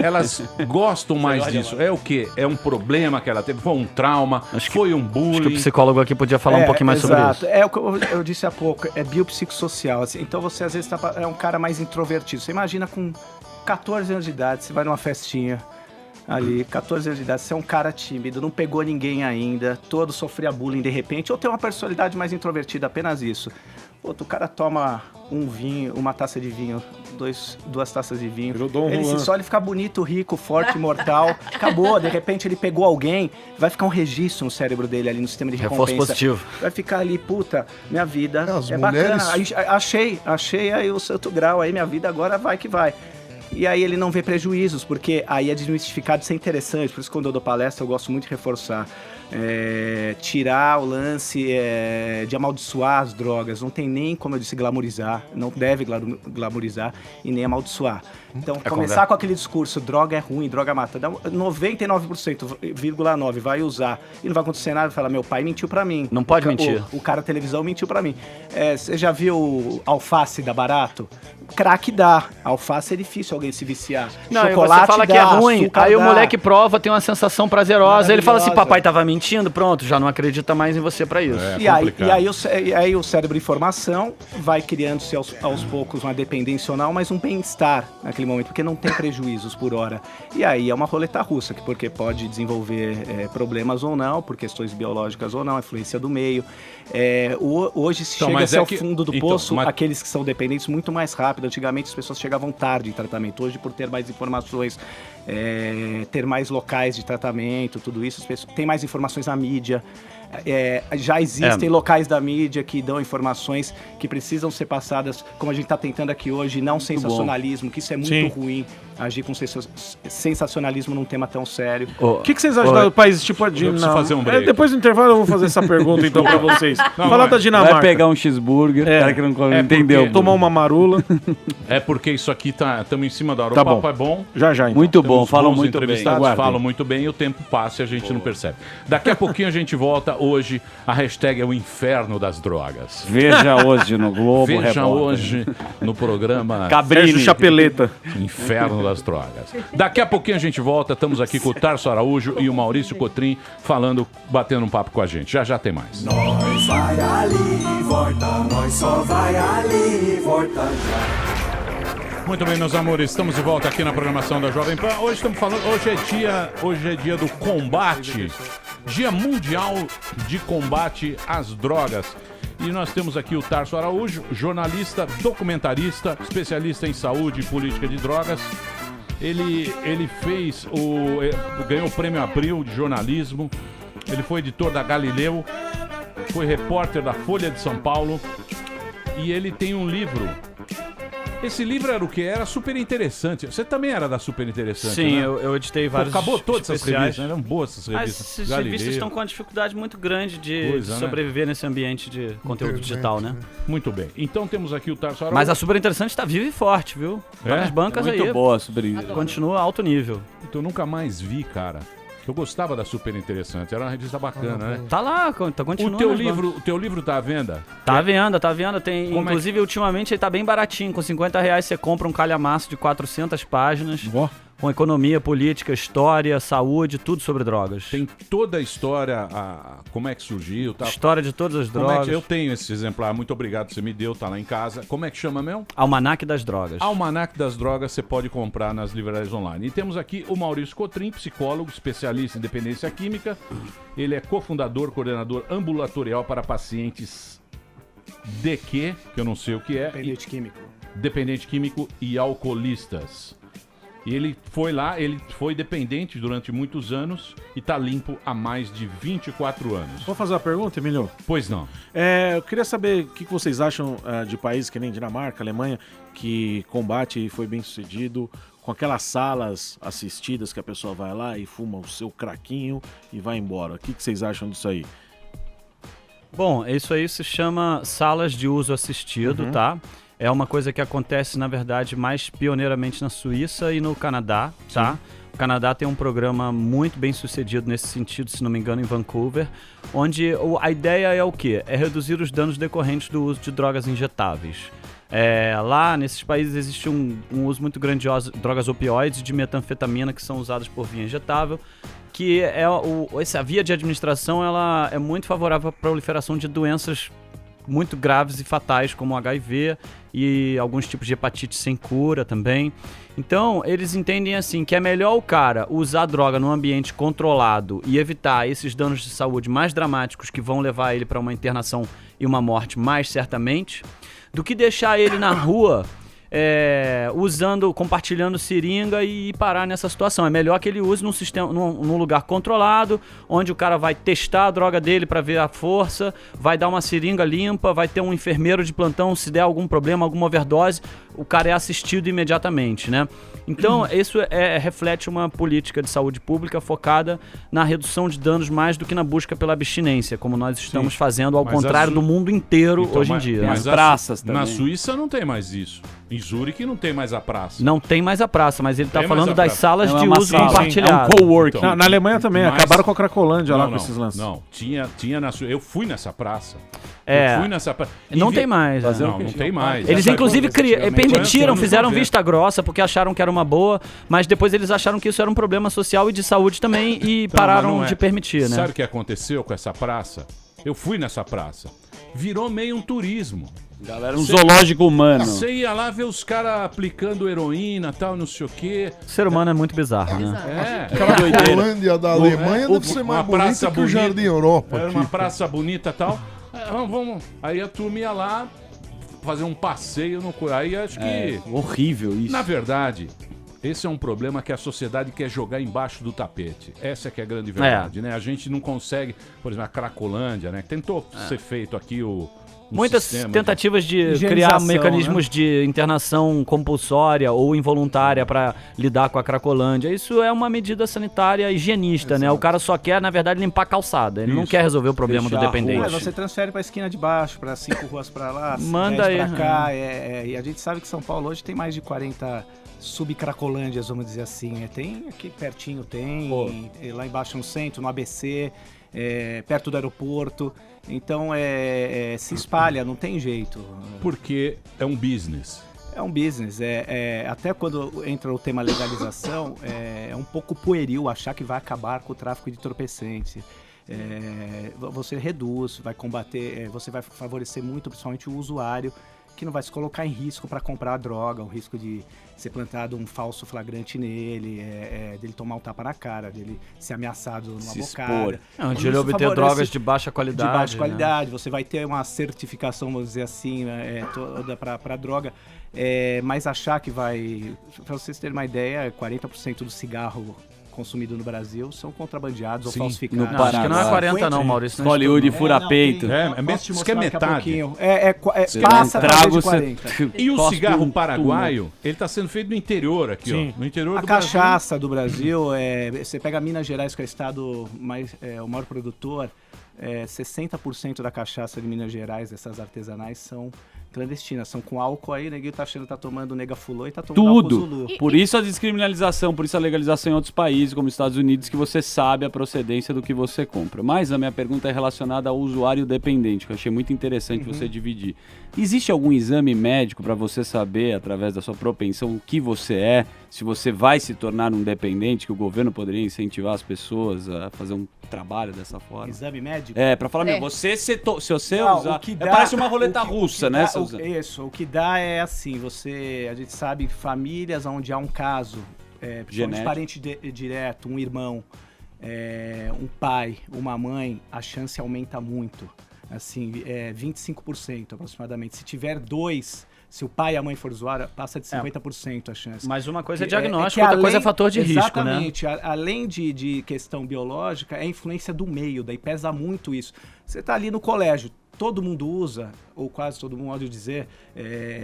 elas gostam mais disso? É o quê? É um problema que ela teve? Foi um trauma? Foi um bullying? Acho que o psicólogo aqui podia falar um pouquinho mais sobre isso. É o que eu disse há pouco, é biopsicossocial. Assim. Então você às vezes é um cara mais introvertido. Você imagina com 14 anos de idade, você vai numa festinha, ali, 14 anos de idade, você é um cara tímido, não pegou ninguém ainda, todo sofria bullying de repente, ou tem uma personalidade mais introvertida, apenas isso. O cara toma um vinho, uma taça de vinho, duas taças de vinho, só ele ficar bonito, rico, forte, imortal, acabou, de repente ele pegou alguém, vai ficar um registro no cérebro dele ali no sistema de recompensa. Reforço positivo. Vai ficar ali, puta, minha vida é bacana, achei aí o santo grau, aí minha vida agora vai que vai. E aí ele não vê prejuízos, porque aí é desmistificado, isso é interessante, por isso que quando eu dou palestra eu gosto muito de reforçar. Tirar o lance de amaldiçoar as drogas, não tem nem, como eu disse, glamorizar, não deve glamorizar e nem amaldiçoar. Então, começar com aquele discurso, droga é ruim, droga mata, 99,9% vai usar e não vai acontecer nada, fala, meu pai mentiu pra mim. Não pode mentir. O cara da televisão mentiu pra mim. Você já viu alface dá barato? Crack dá. Alface é difícil alguém se viciar. Não, chocolate você fala dá, que é ruim, aí o dá. moleque prova, tem uma sensação prazerosa, ele fala assim, papai tava mentindo, pronto, já não acredita mais em você pra isso. E aí o cérebro em formação vai criando-se aos poucos uma dependência ou não, mas um bem-estar naquele momento, porque não tem prejuízos por hora. E aí é uma roleta russa, porque pode desenvolver problemas ou não, por questões biológicas ou não, influência do meio. Hoje se chega-se ao fundo do poço, aqueles que são dependentes muito mais rápido. Antigamente as pessoas chegavam tarde em tratamento. Hoje, por ter mais informações, ter mais locais de tratamento, tudo isso, as pessoas têm mais informações na mídia. Já existem locais da mídia que dão informações que precisam ser passadas, como a gente está tentando aqui hoje, não sensacionalismo, que isso é muito ruim, agir com sensacionalismo num tema tão sério. O que vocês acham do país tipo a Dinamarca? Fazer um break. Depois do intervalo eu vou fazer essa pergunta então pra vocês. Falar da Dinamarca. Vai pegar um cheeseburger, cara que não entendeu. Tomar uma marula. É porque isso aqui estamos em cima da hora. Tá o papo bom. é bom. Já, então. Muito bom, falam muito bem. Entrevistados falam muito bem e o tempo passa e a gente não percebe. Daqui a pouquinho a gente volta. Hoje a hashtag é o inferno das drogas. Veja hoje no Globo Veja Repórter. hoje no programa Sérgio Chapeleta. Inferno das drogas. Daqui a pouquinho a gente volta. Estamos aqui com o Tarso Araújo e o Maurício Cotrim batendo um papo com a gente. Já tem mais. Nós vai ali e volta, nós só vai ali e volta já. Muito bem, meus amores, estamos de volta aqui na programação da Jovem Pan. Hoje estamos falando, hoje é dia do combate, Dia Mundial de Combate às Drogas. E nós temos aqui o Tarso Araújo, jornalista, documentarista, especialista em saúde e política de drogas. Ele ganhou o Prêmio Abril de jornalismo. Ele foi editor da Galileu, foi repórter da Folha de São Paulo e ele tem um livro. Esse livro era o quê? Era super interessante. Você também era da super interessante, Sim, né? eu editei vários acabou todas essas especiais. revistas, eram boas essas revistas. Essas revistas estão com uma dificuldade muito grande de sobreviver nesse ambiente de conteúdo digital, né? Muito bem. Então temos aqui o Tarso Araújo. Mas a Super Interessante está viva e forte, viu? Tá nas bancas aí. Muito boa a Super Interessante. Continua alto nível. Então eu nunca mais vi, cara. Eu gostava da Super Interessante, era uma revista bacana, né? Tá lá, tá continuando. O teu livro tá à venda? Tá à venda. Tem, inclusive, ultimamente ele tá bem baratinho. Com R$50 você compra um calhamaço de 400 páginas. Com economia, política, história, saúde, tudo sobre drogas. Tem toda a história, como é que surgiu. Tá? História de todas as drogas. Eu tenho esse exemplar, muito obrigado, você me deu, tá lá em casa. Como é que chama mesmo? Almanac das Drogas. Almanac das Drogas você pode comprar nas livrarias online. E temos aqui o Maurício Cotrim, psicólogo, especialista em dependência química. Ele é cofundador, coordenador ambulatorial para pacientes que eu não sei o que é. Dependente químico e alcoolistas. E ele foi dependente durante muitos anos e tá limpo há mais de 24 anos. Vou fazer uma pergunta, Emílio? Pois não. Eu queria saber o que vocês acham de países que nem Dinamarca, Alemanha, que combate e foi bem sucedido, com aquelas salas assistidas que a pessoa vai lá e fuma o seu craquinho e vai embora. O que vocês acham disso aí? Bom, isso aí se chama salas de uso assistido, tá? É uma coisa que acontece, na verdade, mais pioneiramente na Suíça e no Canadá, tá? O Canadá tem um programa muito bem sucedido nesse sentido, se não me engano, em Vancouver, onde a ideia é o quê? É reduzir os danos decorrentes do uso de drogas injetáveis. Lá, nesses países, existe um uso muito grande de drogas opioides e de metanfetamina que são usadas por via injetável, que essa via de administração ela é muito favorável à proliferação de doenças muito graves e fatais, como HIV e alguns tipos de hepatite sem cura também. Então, eles entendem assim que é melhor o cara usar droga num ambiente controlado e evitar esses danos de saúde mais dramáticos que vão levar ele para uma internação e uma morte mais certamente, do que deixar ele na rua compartilhando seringa e parar nessa situação. É melhor que ele use num lugar controlado, onde o cara vai testar a droga dele para ver a força, vai dar uma seringa limpa, vai ter um enfermeiro de plantão se der algum problema, alguma overdose. o cara é assistido imediatamente, né? Então, isso reflete uma política de saúde pública focada na redução de danos mais do que na busca pela abstinência, como nós estamos fazendo, ao contrário do mundo inteiro hoje em dia. Mas As praças também. Na Suíça não tem mais isso. Em Zurique não tem mais a praça. Não tem mais a praça, mas ele está Tem falando mais a das praça. salas de uma uso sala. compartilhado. É um coworking. Na Alemanha também, acabaram com a Cracolândia lá com esses lances. Não, tinha na Suíça. Eu fui nessa praça. É. Eu fui nessa praça. Não tem mais. Não tem mais. Eles, inclusive, permitiram, fizeram vista vista grossa porque acharam que era uma boa, mas depois eles acharam que isso era um problema social e de saúde também e pararam de permitir, né? Sabe o que aconteceu com essa praça? Eu fui nessa praça. Virou meio um turismo. Galera, um zoológico humano. Você ia lá ver os caras aplicando heroína e tal, não sei o quê. O ser humano é muito bizarro, né? Aquela Colândia da Alemanha deve ser mais bonita que o Jardim Europa. Era aqui, uma praça bonita e tal. Vamos. Aí a turma ia lá fazer um passeio no. Aí acho que. Horrível isso. Na verdade, esse é um problema que a sociedade quer jogar embaixo do tapete. Essa é que é a grande verdade, né? A gente não consegue, por exemplo, a Cracolândia, né? Tentou ser feito aqui muitas tentativas de criar mecanismos de internação compulsória ou involuntária para lidar com a Cracolândia. Isso é uma medida sanitária higienista, né? O cara só quer, na verdade, limpar a calçada. Ele não quer resolver o problema do dependente. Você transfere para a esquina de baixo, para 5 ruas para lá, manda 10 aí para cá. E a gente sabe que São Paulo hoje tem mais de 40 subcracolândias, vamos dizer assim. Tem aqui pertinho, lá embaixo no centro, no ABC, perto do aeroporto. Então se espalha, não tem jeito. Porque é um business. É um business. Até quando entra o tema legalização, é um pouco pueril achar que vai acabar com o tráfico de entorpecentes. Você reduz, vai combater, você vai favorecer muito, principalmente o usuário, que não vai se colocar em risco para comprar a droga, o risco de ser plantado um falso flagrante nele, dele tomar um tapa na cara, dele ser ameaçado numa bocada. De ele obter drogas de baixa qualidade. De baixa qualidade, você vai ter uma certificação, vamos dizer assim, toda para droga, mas achar que vai... Para vocês terem uma ideia, 40% do cigarro consumido no Brasil são contrabandeados ou falsificados. No Pará. Acho que não é 40 não, Maurício. Hollywood fura peito. Isso que é metade. Passa de 40. E o cigarro paraguaio, ele está sendo feito no interior aqui, ó. No interior do Brasil. A cachaça do Brasil, você pega Minas Gerais, que é o estado o maior produtor, 60% da cachaça de Minas Gerais, essas artesanais, são clandestinas, são com álcool aí, neguinho tá achando que tá tomando Negafulô e tá tomando álcool Zulu. Por isso a descriminalização, por isso a legalização em outros países, como os Estados Unidos, que você sabe a procedência do que você compra. Mas a minha pergunta é relacionada ao usuário dependente, que eu achei muito interessante você dividir. Existe algum exame médico para você saber, através da sua propensão, o que você é, se você vai se tornar um dependente, que o governo poderia incentivar as pessoas a fazer um trabalho dessa forma? Exame médico? Para falar, se você usar... parece uma roleta russa, né? Isso, o que dá é assim, a gente sabe famílias onde há um caso, principalmente parente direto, um irmão, um pai, uma mãe, a chance aumenta muito, assim, 25% aproximadamente. Se tiver 2, se o pai e a mãe for usuário, passa de 50% a chance. Mas uma coisa é diagnóstico, outra coisa é fator de risco, né? Exatamente. Além de questão biológica, é a influência do meio, daí pesa muito isso. Você tá ali no colégio, todo mundo usa, ou quase todo mundo, pode dizer,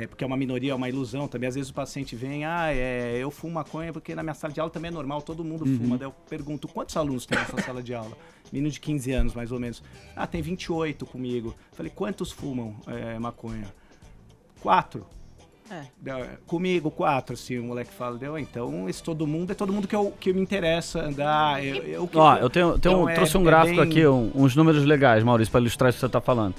porque é uma minoria, é uma ilusão também. Às vezes o paciente vem, eu fumo maconha porque na minha sala de aula também é normal, todo mundo fuma. Daí eu pergunto, quantos alunos tem nessa sala de aula? Menino de 15 anos, mais ou menos. Tem 28 comigo. Falei, quantos fumam maconha? 4. Comigo, 4, assim, o moleque fala, então esse todo mundo é todo mundo que me interessa andar. Eu trouxe um gráfico aqui, uns números legais, Maurício, para ilustrar isso que você está falando.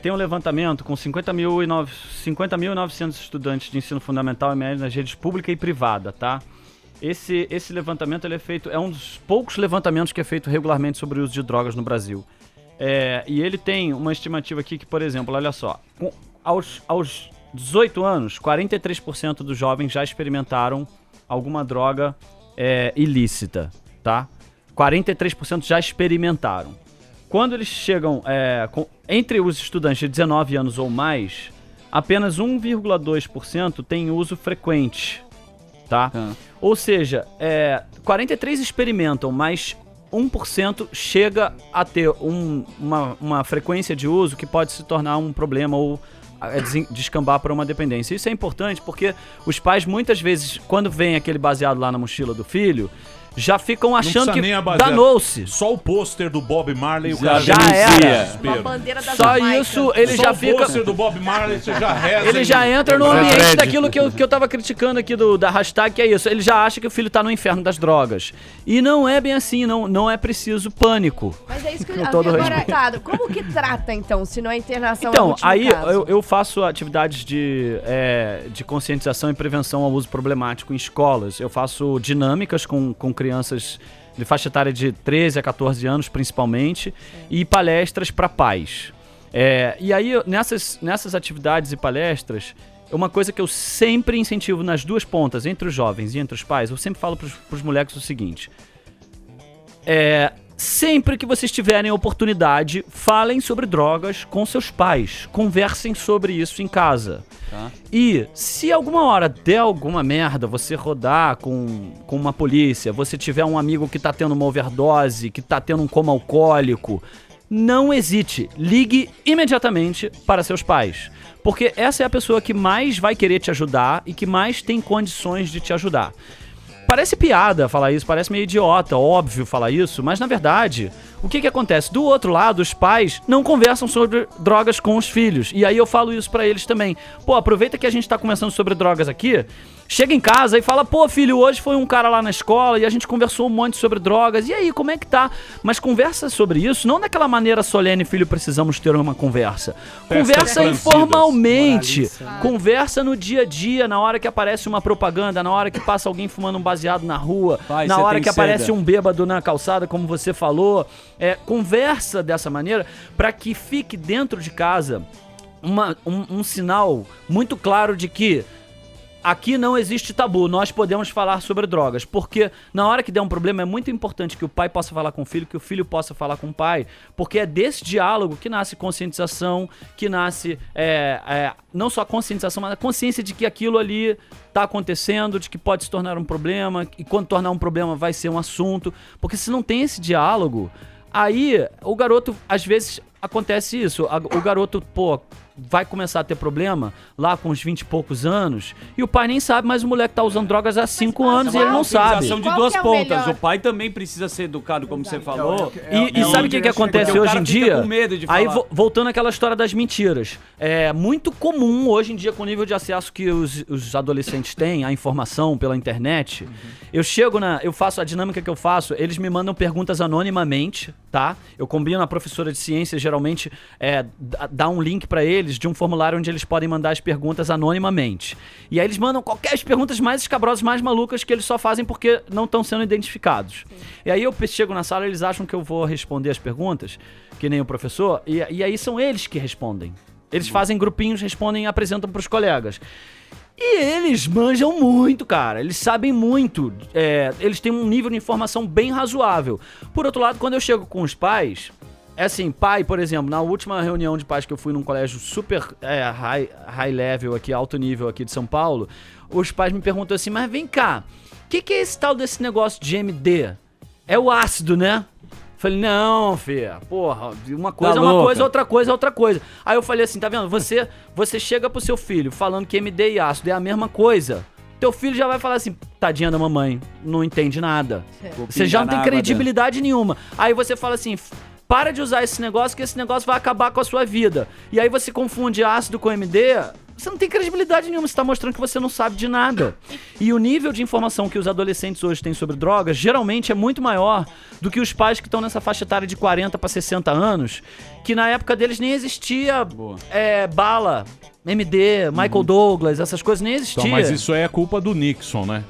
Tem um levantamento com 50.900 estudantes de ensino fundamental e médio nas redes pública e privada, tá? Esse levantamento ele é um dos poucos levantamentos que é feito regularmente sobre o uso de drogas no Brasil. E ele tem uma estimativa aqui que, por exemplo, olha só, aos 18 anos, 43% dos jovens já experimentaram alguma droga ilícita, tá? 43% já experimentaram. Quando eles chegam, entre os estudantes de 19 anos ou mais, apenas 1,2% tem uso frequente, tá? Ou seja, 43% experimentam, mas 1% chega a ter uma frequência de uso que pode se tornar um problema ou descambar para uma dependência. Isso é importante porque os pais, muitas vezes, quando vem aquele baseado lá na mochila do filho, já ficam achando que danou-se. Só o pôster do Bob Marley, o Já cara era. Uma bandeira da Só Jamaica. isso, ele Só já o fica... pôster do Bob Marley, você já reza. Ele já entra no ambiente daquilo que eu tava criticando aqui da hashtag, que é isso. Ele já acha que o filho tá no inferno das drogas. E não é bem assim, não é preciso pânico. Mas é isso que Com todo agora, respeito. como que trata, então, se não é internação é o Então, último aí caso? eu faço atividades de conscientização e prevenção ao uso problemático em escolas. Eu faço dinâmicas com crianças de faixa etária de 13 a 14 anos, principalmente, e palestras para pais. E aí, nessas atividades e palestras, uma coisa que eu sempre incentivo nas duas pontas, entre os jovens e entre os pais, eu sempre falo pros moleques o seguinte: sempre que vocês tiverem oportunidade, falem sobre drogas com seus pais. Conversem sobre isso em casa. Tá. E se alguma hora der alguma merda, você rodar com uma polícia, você tiver um amigo que tá tendo uma overdose, que tá tendo um coma alcoólico, não hesite. Ligue imediatamente para seus pais. Porque essa é a pessoa que mais vai querer te ajudar e que mais tem condições de te ajudar. Parece piada falar isso, parece meio idiota, óbvio falar isso, mas na verdade, o que acontece? Do outro lado, os pais não conversam sobre drogas com os filhos. E aí eu falo isso pra eles também. Pô, aproveita que a gente tá conversando sobre drogas aqui, chega em casa e fala: pô, filho, hoje foi um cara lá na escola e a gente conversou um monte sobre drogas. E aí, como é que tá? Mas conversa sobre isso, não daquela maneira solene: filho, precisamos ter uma conversa. Conversa informalmente. Conversa no dia a dia, na hora que aparece uma propaganda, na hora que passa alguém fumando um baseado na rua, na hora que aparece um bêbado na calçada, como você falou. Conversa dessa maneira para que fique dentro de casa um sinal muito claro de que aqui não existe tabu, nós podemos falar sobre drogas, porque na hora que der um problema é muito importante que o pai possa falar com o filho, que o filho possa falar com o pai, porque é desse diálogo que nasce conscientização, que nasce não só conscientização, mas a consciência de que aquilo ali tá acontecendo, de que pode se tornar um problema, e quando tornar um problema vai ser um assunto, porque se não tem esse diálogo, aí o garoto, às vezes acontece isso, o garoto, vai começar a ter problema lá com uns 20 e poucos anos, e o pai nem sabe, mas o moleque tá usando drogas há 5 anos e ele não sabe. São de duas pontas. O pai também precisa ser educado, como você falou. E sabe o que acontece hoje em dia? Com medo de aí, falar. voltando àquela história das mentiras. É muito comum hoje em dia, com o nível de acesso que os adolescentes têm à informação pela internet. Eu faço a dinâmica que eu faço, eles me mandam perguntas anonimamente, tá? Eu combino, a professora de ciências geralmente dá um link pra eles de um formulário onde eles podem mandar as perguntas anonimamente. E aí eles mandam qualquer perguntas mais escabrosas, mais malucas, que eles só fazem porque não estão sendo identificados. Sim. E aí eu chego na sala, eles acham que eu vou responder as perguntas, que nem o professor, e aí são eles que respondem. Eles fazem grupinhos, respondem e apresentam pros colegas. E eles manjam muito, cara. Eles sabem muito. Eles têm um nível de informação bem razoável. Por outro lado, quando eu chego com os pais... pai, por exemplo, na última reunião de pais que eu fui num colégio super high level aqui, alto nível aqui de São Paulo, os pais me perguntam assim: mas vem cá, o que é esse tal desse negócio de MD? É o ácido, né? Falei: não, filha, porra, uma coisa é uma coisa, outra coisa é outra coisa. Aí eu falei assim: tá vendo? Você chega pro seu filho falando que MD e ácido é a mesma coisa. Teu filho já vai falar assim: tadinha da mamãe, não entende nada. Você já não tem credibilidade nenhuma. Aí você fala assim: para de usar esse negócio, que esse negócio vai acabar com a sua vida. E aí você confunde ácido com MD, você não tem credibilidade nenhuma, você tá mostrando que você não sabe de nada. E o nível de informação que os adolescentes hoje têm sobre drogas, geralmente é muito maior do que os pais que estão nessa faixa etária de 40 para 60 anos, que na época deles nem existia bala, MD, Michael Douglas, essas coisas nem existiam. Então, mas isso é culpa do Nixon, né?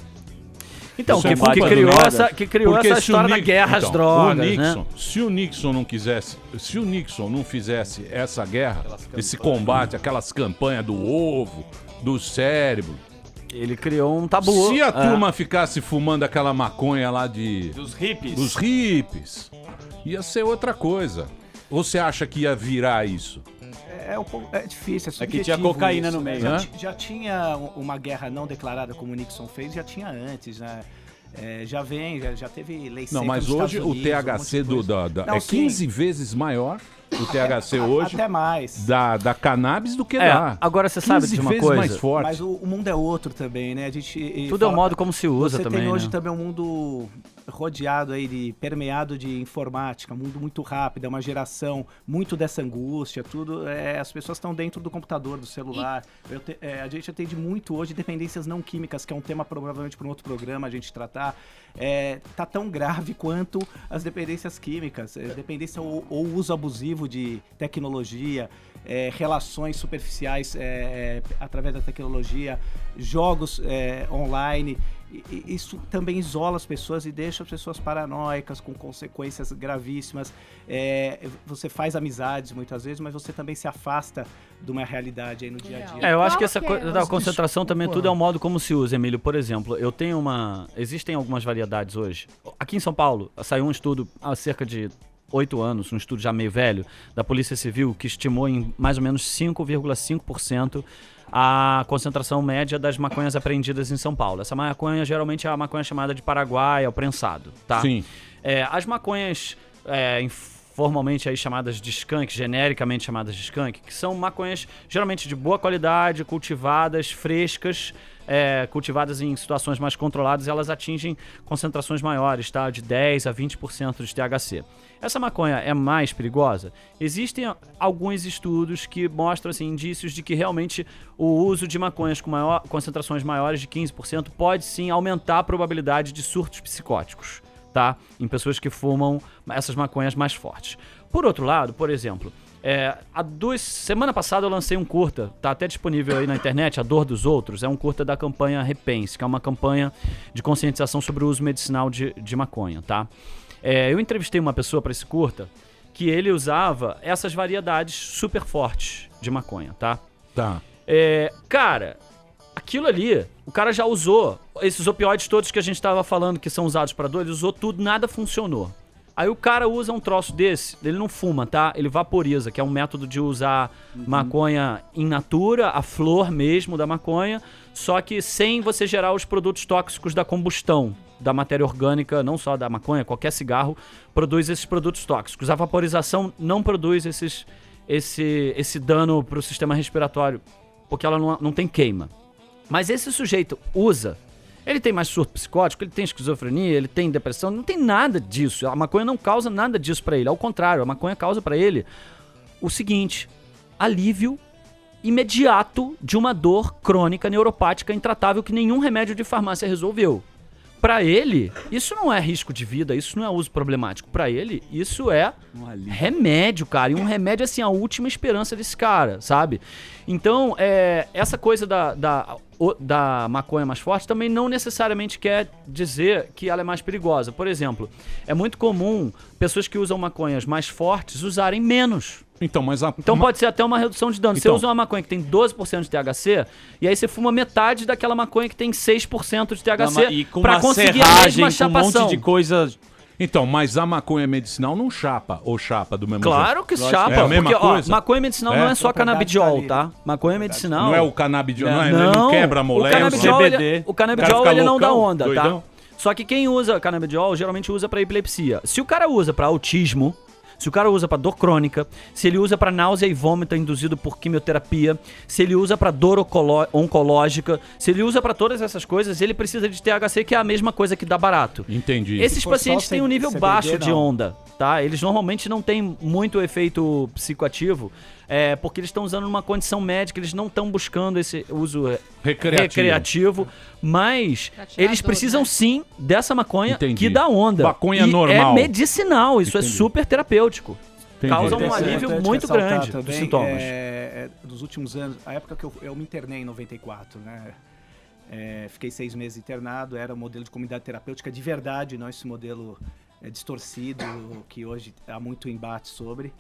Então, que criou essa história da guerra às drogas, né? Se o Nixon não fizesse essa guerra, esse combate, aquelas campanhas do ovo, do cérebro, ele criou um tabu. Se a turma ficasse fumando aquela maconha lá dos hippies, ia ser outra coisa. Ou você acha que ia virar isso? É difícil, é subjetivo. É que tinha cocaína no meio. Já tinha uma guerra não declarada como o Nixon fez, já tinha antes, né? Já teve lei seca. Não, mas hoje o THC é 15 vezes maior o THC hoje. Até mais. Da cannabis do que da. Agora você sabe de uma 15 vezes coisa. mais forte. Mas o mundo é outro também, né? A gente Tudo é o modo como se usa você também, tem hoje né? também um mundo rodeado aí, permeado de informática, um mundo muito rápido, é uma geração muito dessa angústia, tudo. As pessoas estão dentro do computador, do celular. A gente atende muito hoje dependências não químicas, que é um tema provavelmente para um outro programa a gente tratar. Tá tão grave quanto as dependências químicas, dependência ou uso abusivo de tecnologia, relações superficiais através da tecnologia, jogos online. Isso também isola as pessoas e deixa as pessoas paranoicas, com consequências gravíssimas. Você faz amizades muitas vezes, mas você também se afasta de uma realidade aí no dia a dia. Eu acho que essa coisa da concentração também tudo é o modo como se usa, Emílio. Por exemplo, eu tenho existem algumas variedades hoje. Aqui em São Paulo, saiu um estudo há cerca de 8 anos, um estudo já meio velho, da Polícia Civil, que estimou em mais ou menos 5,5% a concentração média das maconhas apreendidas em São Paulo. Essa maconha geralmente é a maconha chamada de Paraguai, o prensado, tá? Sim. As maconhas formalmente aí chamadas de skunk, genericamente chamadas de skunk, que são maconhas geralmente de boa qualidade, cultivadas, frescas, cultivadas em situações mais controladas, elas atingem concentrações maiores, tá? De 10 a 20% de THC. Essa maconha é mais perigosa? Existem alguns estudos que mostram assim, indícios de que realmente o uso de maconhas com concentrações maiores de 15% pode sim aumentar a probabilidade de surtos psicóticos, tá? Em pessoas que fumam essas maconhas mais fortes. Por outro lado, por exemplo, semana passada eu lancei um curta, tá até disponível aí na internet, A Dor dos Outros, é um curta da campanha Repense, que é uma campanha de conscientização sobre o uso medicinal de maconha, tá? Eu entrevistei uma pessoa para esse curta que ele usava essas variedades super fortes de maconha, tá? Tá. Cara, aquilo ali, o cara já usou esses opioides todos que a gente estava falando que são usados para dor, ele usou tudo, nada funcionou. Aí o cara usa um troço desse, ele não fuma, tá? Ele vaporiza, que é um método de usar maconha in natura, a flor mesmo da maconha, só que sem você gerar os produtos tóxicos da combustão da matéria orgânica, não só da maconha, qualquer cigarro produz esses produtos tóxicos. A vaporização não produz esse dano para o sistema respiratório, porque ela não tem queima. Mas esse sujeito usa, ele tem mais surto psicótico, ele tem esquizofrenia, ele tem depressão, não tem nada disso. A maconha não causa nada disso para ele, ao contrário, a maconha causa para ele o seguinte: alívio imediato de uma dor crônica neuropática intratável que nenhum remédio de farmácia resolveu. Pra ele, isso não é risco de vida, isso não é uso problemático. Pra ele, isso é remédio, cara. E um remédio, assim, a última esperança desse cara, sabe? Então, essa coisa da maconha mais forte também não necessariamente quer dizer que ela é mais perigosa. Por exemplo, é muito comum pessoas que usam maconhas mais fortes usarem menos. Então pode ser até uma redução de dano. Você usa uma maconha que tem 12% de THC, e aí você fuma metade daquela maconha que tem 6% de THC pra conseguir a mesma chapação. Um monte de coisa. Então, mas a maconha medicinal não chapa, ou chapa do mesmo Claro jeito? que chapa, é a mesma porque coisa? maconha medicinal não é só canabidiol, tá? Maconha medicinal... Não é o canabidiol, ele não quebra a molécula, CBD. O canabidiol, ele não dá onda, doidão. tá? Só que quem usa canabidiol geralmente usa pra epilepsia. Se o cara usa pra autismo, se o cara usa pra dor crônica, se ele usa pra náusea e vômito induzido por quimioterapia, se ele usa pra dor oncológica, se ele usa pra todas essas coisas, ele precisa de THC, que é a mesma coisa que dá barato. Entendi. Esses pacientes têm um nível CBD, baixo de não. onda, tá? Eles normalmente não têm muito efeito psicoativo, porque eles estão usando uma condição médica, eles não estão buscando esse uso recreativo, mas eles precisam sim dessa maconha que dá onda. Maconha e normal. É medicinal, isso é super terapêutico. Causa um alívio Importante muito ressaltar grande também, dos sintomas. Dos últimos anos, a época que eu me internei em 94, né? Fiquei 6 meses internado, era um modelo de comunidade terapêutica de verdade, não esse modelo distorcido que hoje há muito embate sobre.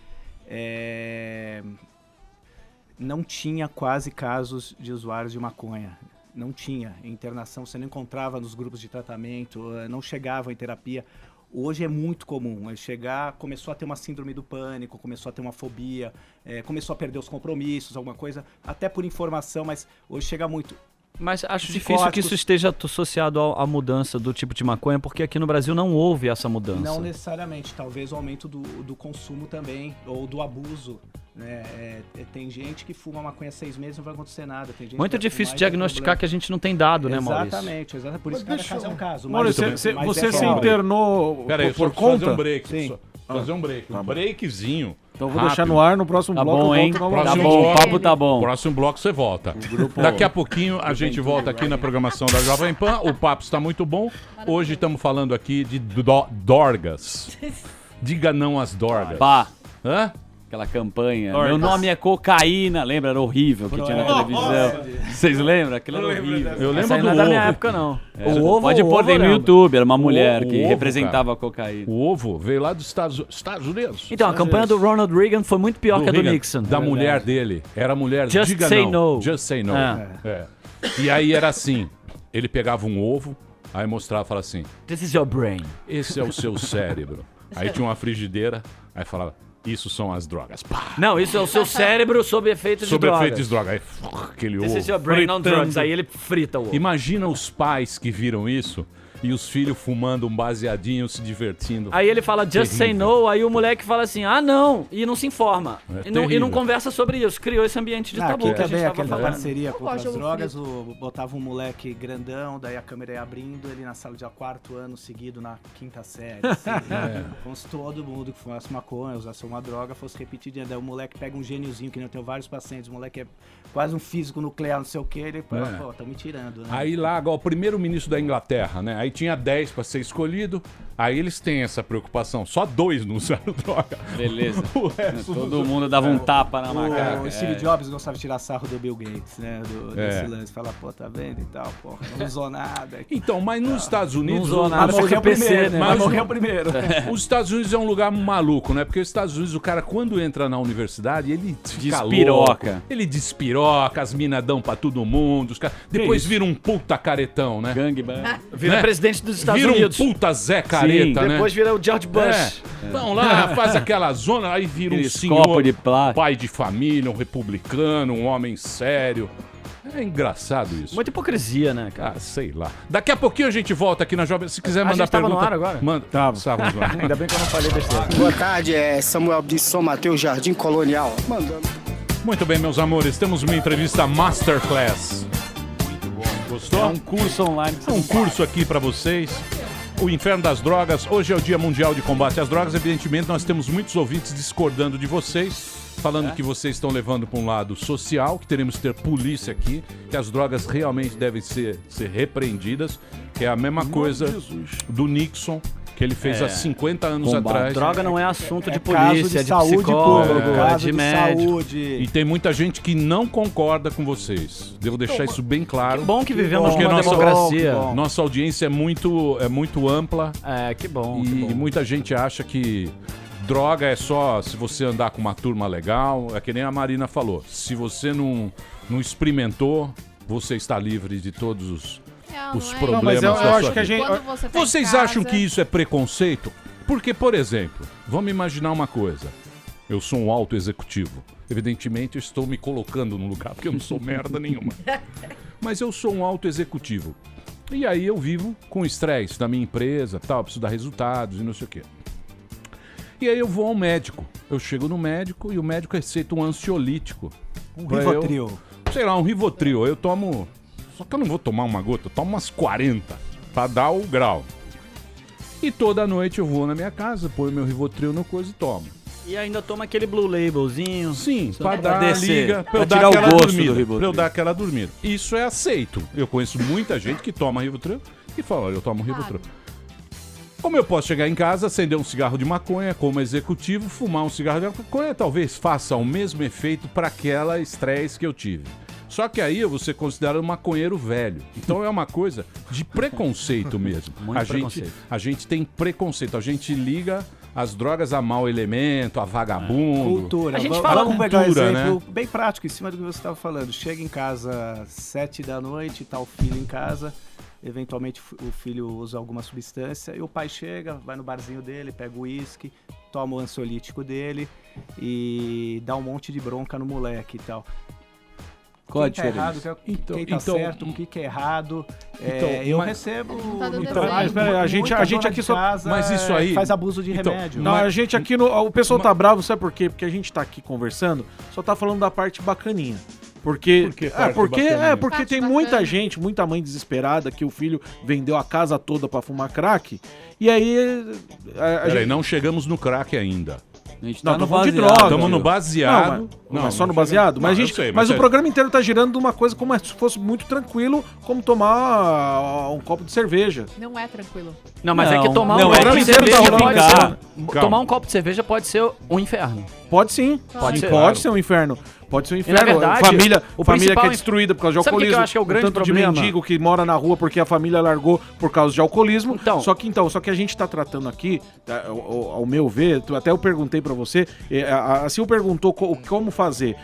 Não tinha quase casos de usuários de maconha. Não tinha. Em internação você não encontrava nos grupos de tratamento, não chegava em terapia. Hoje é muito comum. Começou a ter uma síndrome do pânico, começou a ter uma fobia, começou a perder os compromissos, alguma coisa, até por informação, mas hoje chega muito. Mas acho difícil psicóticos. que isso esteja associado à mudança do tipo de maconha, porque aqui no Brasil não houve essa mudança. Não necessariamente, talvez o aumento do consumo também, ou do abuso. Né? Tem gente que fuma maconha 6 meses e não vai acontecer nada. Tem gente Muito que vai difícil fumar e diagnosticar tem que a gente não tem dado, né, Maurício? Exatamente. Por isso que cada caso é um caso. Maurício, você se internou Peraí, por só preciso conta? fazer um break. Sim. Fazer um break. Um breakzinho. Então eu vou deixar no ar, no próximo Tá bloco bom, eu hein? volto Tá novamente. bom, o papo tá bom. Próximo bloco você volta. Daqui a pouquinho a gente volta aqui na programação da Jovem Pan. O papo está muito bom. Hoje estamos falando aqui de dorgas. Diga não às dorgas. Pá. Hã? Aquela campanha. Dorgas. Meu nome é cocaína. Lembra? Era horrível que tinha na televisão. Vocês lembram? Aquilo era horrível. Eu lembro Essa aí do não é da ovo. minha época, não. O ovo, pode pôr aí no YouTube. Era uma mulher o que ovo, representava a cocaína. O ovo veio lá dos Estados Unidos. Então, a campanha do Ronald Reagan foi muito pior que a do Reagan, Nixon. Da mulher dele. Era a mulher Just diga say não. no. Just say no. É. E aí era assim. Ele pegava um ovo, aí mostrava e falava assim: This is your brain. esse é o seu cérebro. Aí tinha uma frigideira, aí falava: isso são as drogas. Pá! Não, isso é o seu cérebro sob efeito de Sob drogas. efeito de droga. Aí aquele This ovo. is your brain on fritando. drugs. Aí ele frita o ovo. Imagina os pais que viram isso e os filhos fumando um baseadinho, se divertindo. Aí ele fala just say Terrível. no, aí o moleque fala assim, ah não, e não se informa. É E não terrível. conversa sobre isso. Criou esse ambiente de tabu Aqui que a gente também, tava aquela falando. parceria Eu contra gosto as de ovo drogas, botava um moleque grandão, daí a câmera ia abrindo, ele na sala de 4º ano seguido, na 5ª série. Assim, como se todo mundo que fumasse maconha, usasse uma droga, fosse repetidinho. Daí o moleque pega um gêniozinho, que não tem vários pacientes, o moleque é quase um físico nuclear, não sei o que, ele fala, pô, tá me tirando, né? Aí lá, agora, o primeiro-ministro da Inglaterra, né? Aí tinha 10 pra ser escolhido. Aí eles têm essa preocupação. Só 2 não usaram droga. Beleza. O resto Todo mundo dava um tapa na macaca. O Steve Jobs gostava de tirar sarro do Bill Gates, né? Desse lance. Falar, pô, tá vendo e tal, pô, não usou nada. Então, mas nos Estados Unidos... usou nada, morreu o PC, primeiro, né? mas morreu primeiro. Os Estados Unidos é um lugar maluco, né? Porque os Estados Unidos, o cara, quando entra na universidade, ele fica Despiroca. louco. Ele despiroca, as minas dão pra todo mundo. Os caras... Depois vira um puta caretão, né? Gangbang. Vira presidente dos Estados Vira Unidos. um puta Zé Careta, né? Depois vira o George Bush. Vão lá, faz aquela zona, aí vira um Aqueles senhor, copos de plástico. pai de família, um republicano, um homem sério. É engraçado isso. Muita hipocrisia, né, cara? Ah, sei lá. Daqui a pouquinho a gente volta aqui na Jovem. Se quiser mandar gente tava pergunta... no ar agora? Manda. Estávamos no ar. Ainda bem que eu não falei besteira. Boa tarde, é Samuel de São Mateus, Jardim Colonial. Mandando. Muito bem, meus amores. Temos uma entrevista Masterclass. Gostou? É um curso online. É um curso aqui pra vocês. O Inferno das Drogas. Hoje é o Dia Mundial de Combate às Drogas. Evidentemente, nós temos muitos ouvintes discordando de vocês, falando que vocês estão levando para um lado social, que teremos que ter polícia aqui, que as drogas realmente devem ser repreendidas, que é a mesma coisa do Nixon, que ele fez há 50 anos atrás. Droga não é assunto de caso polícia, é de saúde psicólogo, pública, é caso de de médico. saúde. E tem muita gente que não concorda com vocês. Devo deixar isso bem claro. Que bom que vivemos Porque numa nossa, democracia. Nossa audiência é muito ampla. É, que bom, E que bom. muita gente acha que droga é só se você andar com uma turma legal. É que nem a Marina falou. Se você não experimentou, você está livre de todos os problemas Não, mas eu da sua acho que a vida. gente... Quando você tá em Vocês casa- acham que isso é preconceito? Porque, por exemplo, vamos imaginar uma coisa. Eu sou um alto executivo. Evidentemente, eu estou me colocando no lugar, porque eu não sou merda nenhuma. Mas eu sou um alto executivo. E aí eu vivo com estresse da minha empresa, tal, preciso dar resultados e não sei o quê. E aí eu vou ao médico. Eu chego no médico e o médico receita um ansiolítico. Um Pra Rivotril. sei lá, um Rivotril. Eu tomo... Só que eu não vou tomar uma gota, eu tomo umas 40 pra dar o grau. E toda noite eu vou na minha casa, ponho meu Rivotril no coisa e tomo. E ainda toma aquele Blue Labelzinho. Sim, Só pra pra dar descer. liga, pra Pra eu dar tirar o aquela gosto do dormida. Rivotril. Pra eu dar aquela dormida. Isso é aceito. Eu conheço muita gente que toma Rivotril e fala, olha, eu tomo Rivotril. Como eu posso chegar em casa, acender um cigarro de maconha como executivo, fumar um cigarro de maconha, talvez faça o mesmo efeito para aquela estresse que eu tive. Só que aí eu vou ser considerado um maconheiro velho. Então é uma coisa de preconceito mesmo. Muito preconceito. A gente tem preconceito. A gente liga as drogas a mau elemento, a vagabundo. Cultura. A gente Vamos- fala vamos pegar um cultura, exemplo bem prático, em cima do que você estava falando. Chega em casa 7 da noite, tá o filho em casa, eventualmente o filho usa alguma substância, e o pai chega, vai no barzinho dele, pega o uísque, toma o ansiolítico dele e dá um monte de bronca no moleque e tal. Qual a quem tá errado, diferença? quem tá certo, o que é errado. Eu recebo. Mas peraí, a gente aqui só. Mas isso aí faz abuso de remédio. Não, a gente aqui o pessoal tá bravo, sabe por quê? Porque a gente tá aqui conversando, só tá falando da parte bacaninha. Porque tem muita gente, muita mãe desesperada que o filho vendeu a casa toda pra fumar crack. E aí. Peraí, não chegamos no crack ainda. A gente Não, tá no falando de baseado. droga. Estamos no baseado. Mas só no baseado? Não, Mas, eu sei, o programa inteiro tá girando de uma coisa como se fosse muito tranquilo, como tomar um copo de cerveja. Não é tranquilo. Não, mas é que tomar não, um copo de cerveja pode ser. Calma. Tomar um copo de cerveja pode ser um inferno. Pode sim. Pode ser um inferno. Pode ser um inferno. Na verdade, família o que é principal- destruída por causa de Sabe o que alcoolismo. eu acho que é o grande tanto problema? de mendigo que mora na rua porque a família largou por causa de alcoolismo. Só que a gente tá tratando aqui, ao meu ver, até eu perguntei pra você, a Sil perguntou como fazer.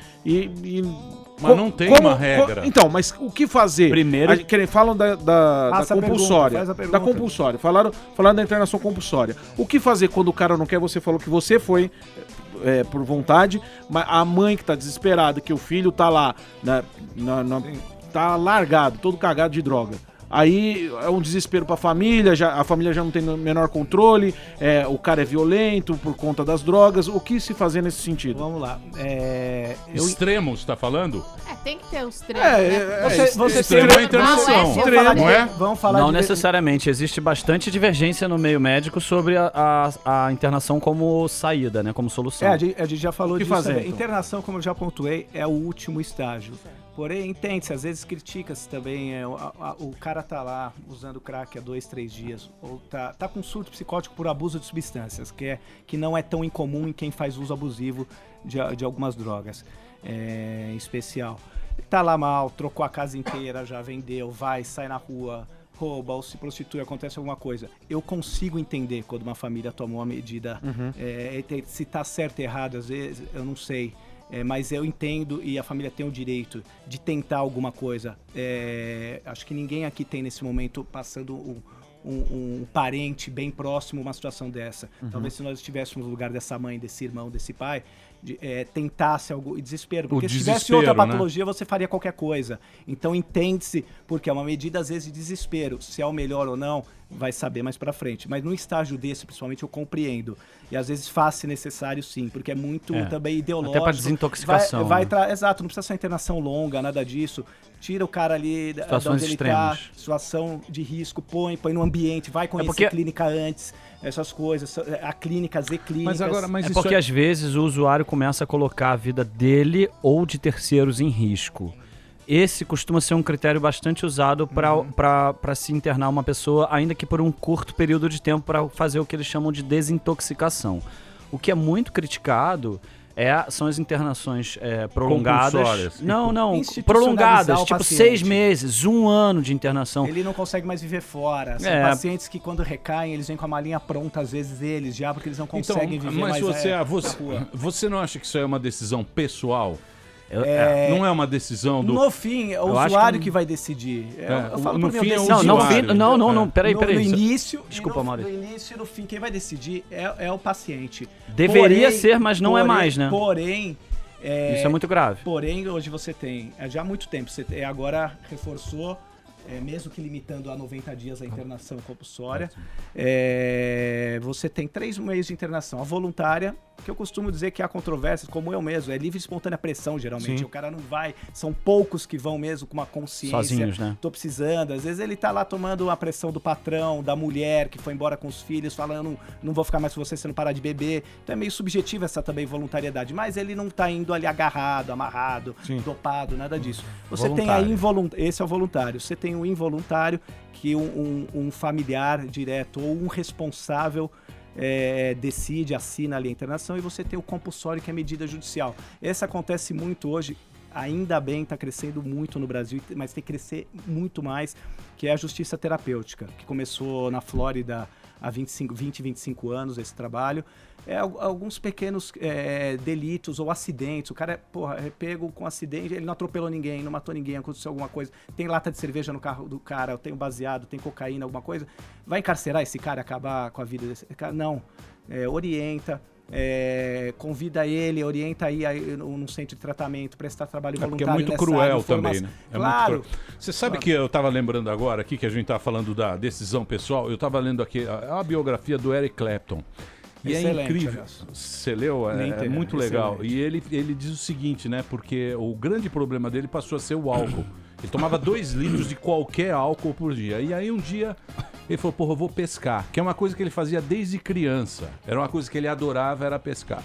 Mas não tem uma regra. Então, mas o que fazer? Primeiro- Falam da Faça a compulsória. pergunta, faz a pergunta. Da compulsória. Falaram da internação compulsória. O que fazer quando o cara não quer? Você falou que você foi por vontade, mas a mãe que tá desesperada, que o filho tá lá, tá largado, todo cagado de droga. Aí é um desespero pra família, a família já não tem o menor controle, o cara é violento por conta das drogas. O que se fazer nesse sentido? Vamos lá. Extremos, tá falando? Tem que ter os três. Você extremo é internação. Não é? Vamos falar Não de necessariamente. Existe bastante divergência no meio médico sobre a internação como saída, né? Como solução. a gente já falou O que disso. fazer, Também. então? Internação, como eu já pontuei, é o último estágio. Porém, entende-se, às vezes critica-se também, o cara tá lá usando crack há 2, 3 dias, ou tá com surto psicótico por abuso de substâncias, que não é tão incomum em quem faz uso abusivo de algumas drogas, em especial. Tá lá mal, trocou a casa inteira, já vendeu, sai na rua, rouba ou se prostitui, acontece alguma coisa. Eu consigo entender quando uma família tomou uma medida, se tá certo ou errado, às vezes, eu não sei. Mas eu entendo e a família tem o direito de tentar alguma coisa. Acho que ninguém aqui tem nesse momento passando um parente bem próximo uma situação dessa. Talvez se nós estivéssemos no lugar dessa mãe, desse irmão, desse pai, tentasse algo, desespero. Porque se tivesse outra patologia, você faria qualquer coisa. Então entende-se, porque é uma medida às vezes de desespero. Se é o melhor ou não, vai saber mais pra frente. Mas num estágio desse, principalmente, eu compreendo. E às vezes faz-se necessário sim, porque é muito também ideológico. Até pra desintoxicação. Exato, não precisa ser uma internação longa, nada disso. Tira o cara ali da onde ele tá, situação de risco, põe no ambiente, vai conhecer a clínica antes, essas coisas, a clínica, as e-clínicas. Mas porque às vezes o usuário começa a colocar a vida dele ou de terceiros em risco. Esse costuma ser um critério bastante usado para se internar uma pessoa, ainda que por um curto período de tempo, para fazer o que eles chamam de desintoxicação. O que é muito criticado são as internações prolongadas. Não, prolongadas, tipo 6 meses, 1 ano de internação. Ele não consegue mais viver fora. São pacientes que quando recaem, eles vêm com a malinha pronta, às vezes porque eles não conseguem viver mais. Mas você não acha que isso é uma decisão pessoal? Não é uma decisão do... No fim, é o usuário que vai decidir. Eu falo no por fim mim, é o usuário. Não, peraí. No início, desculpa, Maurício. No início e no fim, quem vai decidir é o paciente. Deveria ser, mas não é mais, né? Porém... isso é muito grave. Porém, hoje você tem, já há muito tempo, você agora reforçou, mesmo que limitando a 90 dias a internação compulsória, você tem 3 meios de internação. A voluntária, que eu costumo dizer que há controvérsias, como eu mesmo, é livre e espontânea pressão, geralmente. Sim. O cara não vai, são poucos que vão mesmo com uma consciência. Sozinhos, né? Tô precisando. Às vezes ele tá lá tomando a pressão do patrão, da mulher que foi embora com os filhos, falando, não vou ficar mais com você se não parar de beber. Então é meio subjetiva essa também voluntariedade. Mas ele não tá indo ali agarrado, amarrado, dopado, nada disso. Você tem a involuntário. Esse é o voluntário. Você tem o involuntário, que um familiar direto ou um responsável decide, assina ali a internação, e você tem o compulsório, que é medida judicial. Essa acontece muito hoje, ainda bem, está crescendo muito no Brasil, mas tem que crescer muito mais, que é a justiça terapêutica, que começou na Flórida há 20, 25 anos esse trabalho. Alguns pequenos delitos ou acidentes. O cara é pego com acidente, ele não atropelou ninguém, não matou ninguém, aconteceu alguma coisa. Tem lata de cerveja no carro do cara, tem um baseado, tem cocaína, alguma coisa. Vai encarcerar esse cara, acabar com a vida desse cara? Não. Orienta. convida ele, orienta aí num centro de tratamento, prestar trabalho Porque é voluntário. muito nessa cruel área, também, né? Claro. Você sabe que eu estava lembrando agora aqui, que a gente estava falando da decisão pessoal, eu estava lendo aqui a biografia do Eric Clapton. E Excelente, é incrível. aliás. Você leu? É muito legal. E ele diz o seguinte, né? Porque o grande problema dele passou a ser o álcool. Ele tomava 2 litros de qualquer álcool por dia. E aí um dia ele falou, porra, eu vou pescar. Que é uma coisa que ele fazia desde criança. Era uma coisa que ele adorava, era pescar.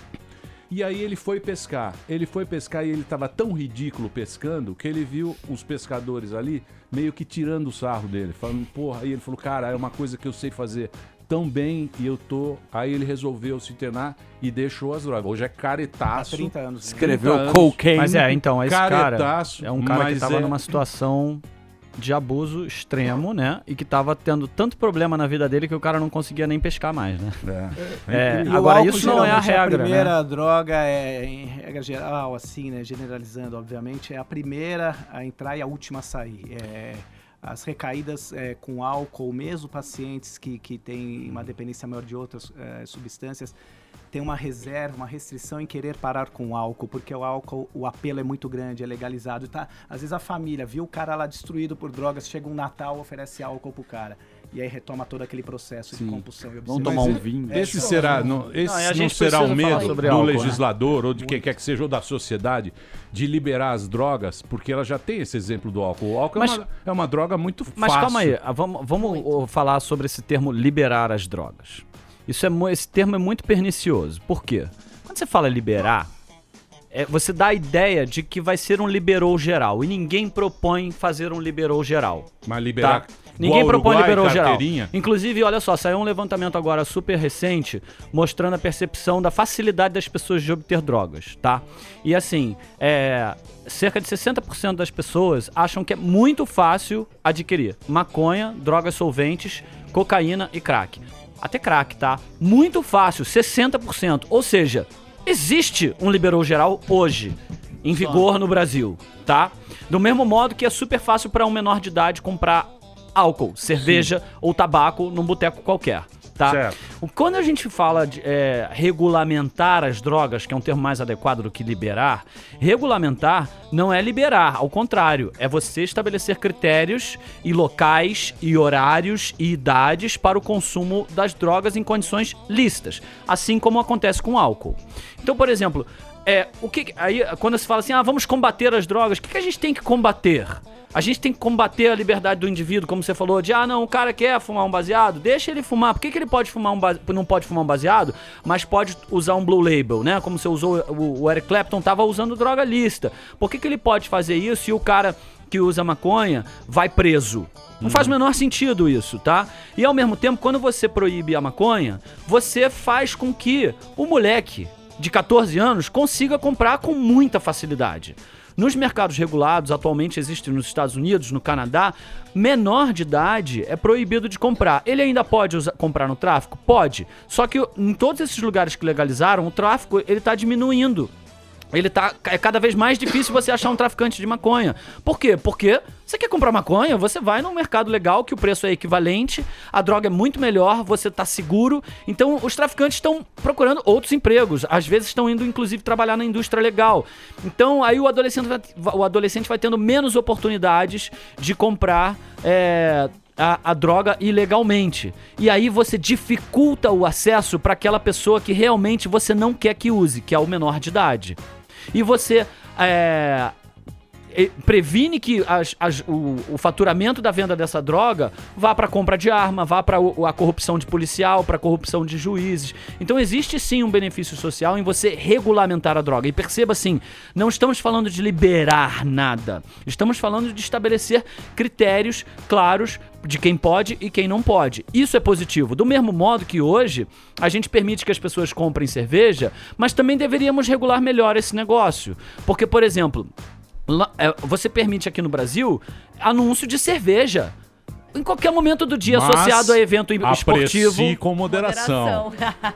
E aí ele foi pescar. Ele foi pescar e ele estava tão ridículo pescando que ele viu os pescadores ali meio que tirando o sarro dele. Falando, porra, aí ele falou, cara, é uma coisa que eu sei fazer tão bem e eu tô... Aí ele resolveu se internar e deixou as drogas. Hoje é caretaço. Há 30 anos. Escreveu cocaine. Mas então, esse cara caretaço, é um cara que mas tava numa situação de abuso extremo, né? E que tava tendo tanto problema na vida dele que o cara não conseguia nem pescar mais, né? E o Agora, álcool, isso não é a geralmente, regra, A primeira né? droga em regra geral, assim, né? Generalizando, obviamente, é a primeira a entrar e a última a sair. As recaídas com álcool, mesmo pacientes que têm uma dependência maior de outras substâncias, tem uma reserva, uma restrição em querer parar com o álcool, porque o álcool, o apelo é muito grande, é legalizado. Tá? Às vezes a família viu o cara lá destruído por drogas, chega um Natal, oferece álcool pro cara. E aí retoma todo aquele processo de compulsão e obsessão. Vamos tomar um vinho. Esse será, esse não será o medo do legislador, ou de quem quer que seja, ou da sociedade, de liberar as drogas, porque ela já tem esse exemplo do álcool. O álcool é uma droga muito fácil. Mas calma aí, vamos falar sobre esse termo liberar as drogas. Esse termo é muito pernicioso. Por quê? Quando você fala liberar, você dá a ideia de que vai ser um liberou geral. E ninguém propõe fazer um liberou geral. Mas liberar... Tá? Ninguém propõe liberou geral. Carteirinha. Inclusive, olha só, saiu um levantamento agora super recente mostrando a percepção da facilidade das pessoas de obter drogas, tá? E assim, cerca de 60% das pessoas acham que é muito fácil adquirir maconha, drogas solventes, cocaína e crack. Até crack, tá? Muito fácil, 60%. Ou seja, existe um liberou geral hoje, em vigor no Brasil, tá? Do mesmo modo que é super fácil para um menor de idade comprar álcool, cerveja ou tabaco num boteco qualquer, tá? Certo. Quando a gente fala de regulamentar as drogas, que é um termo mais adequado do que liberar, regulamentar não é liberar, ao contrário, é você estabelecer critérios e locais e horários e idades para o consumo das drogas em condições lícitas, assim como acontece com o álcool. Então, por exemplo, aí quando se fala assim, vamos combater as drogas, o que a gente tem que combater? A gente tem que combater a liberdade do indivíduo, como você falou, de não, o cara quer fumar um baseado, deixa ele fumar. Por que ele pode fumar não pode fumar um baseado, mas pode usar um Blue Label, né? Como você usou, o Eric Clapton tava usando droga lícita. Por que ele pode fazer isso e o cara que usa maconha vai preso? Não faz o menor sentido isso, tá? E ao mesmo tempo, quando você proíbe a maconha, você faz com que o moleque de 14 anos consiga comprar com muita facilidade. Nos mercados regulados, atualmente existem nos Estados Unidos, no Canadá, menor de idade é proibido de comprar. Ele ainda pode comprar no tráfico? Pode. Só que em todos esses lugares que legalizaram, o tráfico ele está diminuindo. É cada vez mais difícil você achar um traficante de maconha. Por quê? Porque você quer comprar maconha, você vai num mercado legal que o preço é equivalente, a droga é muito melhor, você tá seguro. Então os traficantes estão procurando outros empregos, às vezes estão indo inclusive trabalhar na indústria legal. Então aí o adolescente vai tendo menos oportunidades de comprar a droga ilegalmente. E aí você dificulta o acesso para aquela pessoa que realmente você não quer que use, que é o menor de idade. E você previne que o faturamento da venda dessa droga vá para a compra de arma, vá para a corrupção de policial, para a corrupção de juízes. Então existe sim um benefício social em você regulamentar a droga. E perceba assim, não estamos falando de liberar nada. Estamos falando de estabelecer critérios claros de quem pode e quem não pode. Isso é positivo. Do mesmo modo que hoje a gente permite que as pessoas comprem cerveja, mas também deveríamos regular melhor esse negócio. Porque, por exemplo, você permite aqui no Brasil anúncio de cerveja. em qualquer momento do dia, Mas associado a evento esportivo. aprecie com moderação.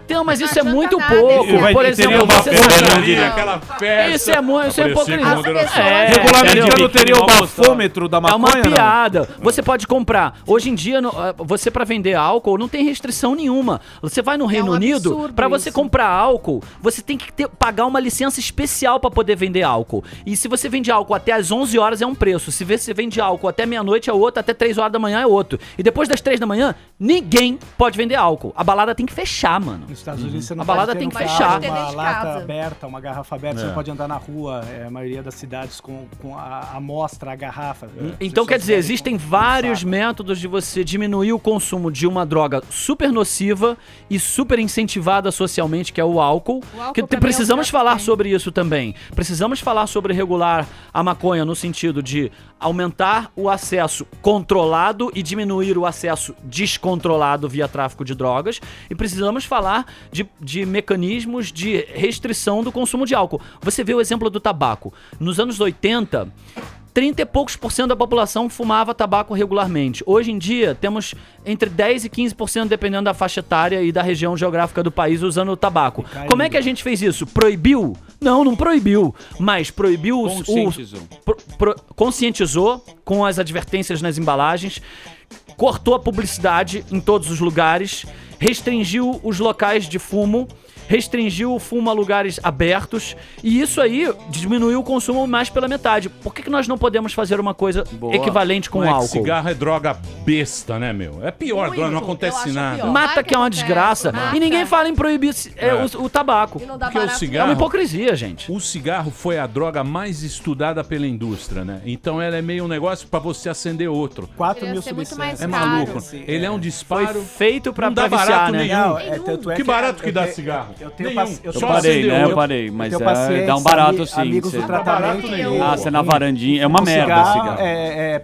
Então, mas isso é adianta muito nada, pouco. isso. Por exemplo, você sabe. aquela festa. Isso é muito, isso é Aprecie com hipocrisia. moderação. Regulamentando entendeu? teria o bafômetro da É maconha? uma não? piada. Você pode comprar. Hoje em dia, você pra vender álcool não tem restrição nenhuma. Você vai no Reino Unido, absurdo pra você isso. comprar álcool, você tem que pagar uma licença especial pra poder vender álcool. E se você vende álcool até às 11 horas é um preço. Se você vende álcool até meia-noite é outro, até 3 horas da manhã é outro. E depois das 3 da manhã, ninguém pode vender álcool. A balada tem que fechar, mano. Nos Estados Unidos você não A balada pode ter tem um que carro, fechar. uma de lata casa. aberta, uma garrafa aberta, você É. não pode andar na rua. A maioria das cidades com a amostra, a garrafa. Então, quer dizer, existem vários métodos de você diminuir o consumo de uma droga super nociva e super incentivada socialmente, que é o álcool. O álcool Que pra mim precisamos é um falar traficante. sobre isso também. Precisamos falar sobre regular a maconha no sentido de aumentar o acesso controlado e diminuir o acesso descontrolado via tráfico de drogas. E precisamos falar de mecanismos de restrição do consumo de álcool. Você vê o exemplo do tabaco. Nos anos 80... 30 e poucos % da população fumava tabaco regularmente. Hoje em dia, temos entre 10 e 15%, dependendo da faixa etária e da região geográfica do país, usando o tabaco. Como é que a gente fez isso? Proibiu? Não proibiu. Mas proibiu conscientizou com as advertências nas embalagens, cortou a publicidade em todos os lugares, restringiu os locais de fumo, restringiu o fumo a lugares abertos, e isso aí diminuiu o consumo mais pela metade. Por que nós não podemos fazer uma coisa equivalente com Não o é que álcool? cigarro é droga besta, né, meu? É pior, Muito. não acontece Eu acho nada. pior. Mata Vai que é uma acontece, desgraça. mata. E ninguém fala em proibir o tabaco. E não dá Porque o barato. É cigarro... uma hipocrisia, gente. O cigarro foi a droga mais estudada pela indústria, né? Então ela é meio um negócio pra você acender outro. 4 Deveria mil ser muito substâncias. mais É caro. maluco. Sim, Ele é um Foi disparo. feito pra Não dá viciar, barato né? nenhum. Não, tanto é Que barato que dá eu- cigarro? Eu tenho Nenhum. eu Só tenho parei, acendeu. né? Eu Eu parei, mas tenho pacientes, dá um barato sim. amigos Você- do tratamento. nenhum. Ah, você na varandinha. É uma O merda cigarro.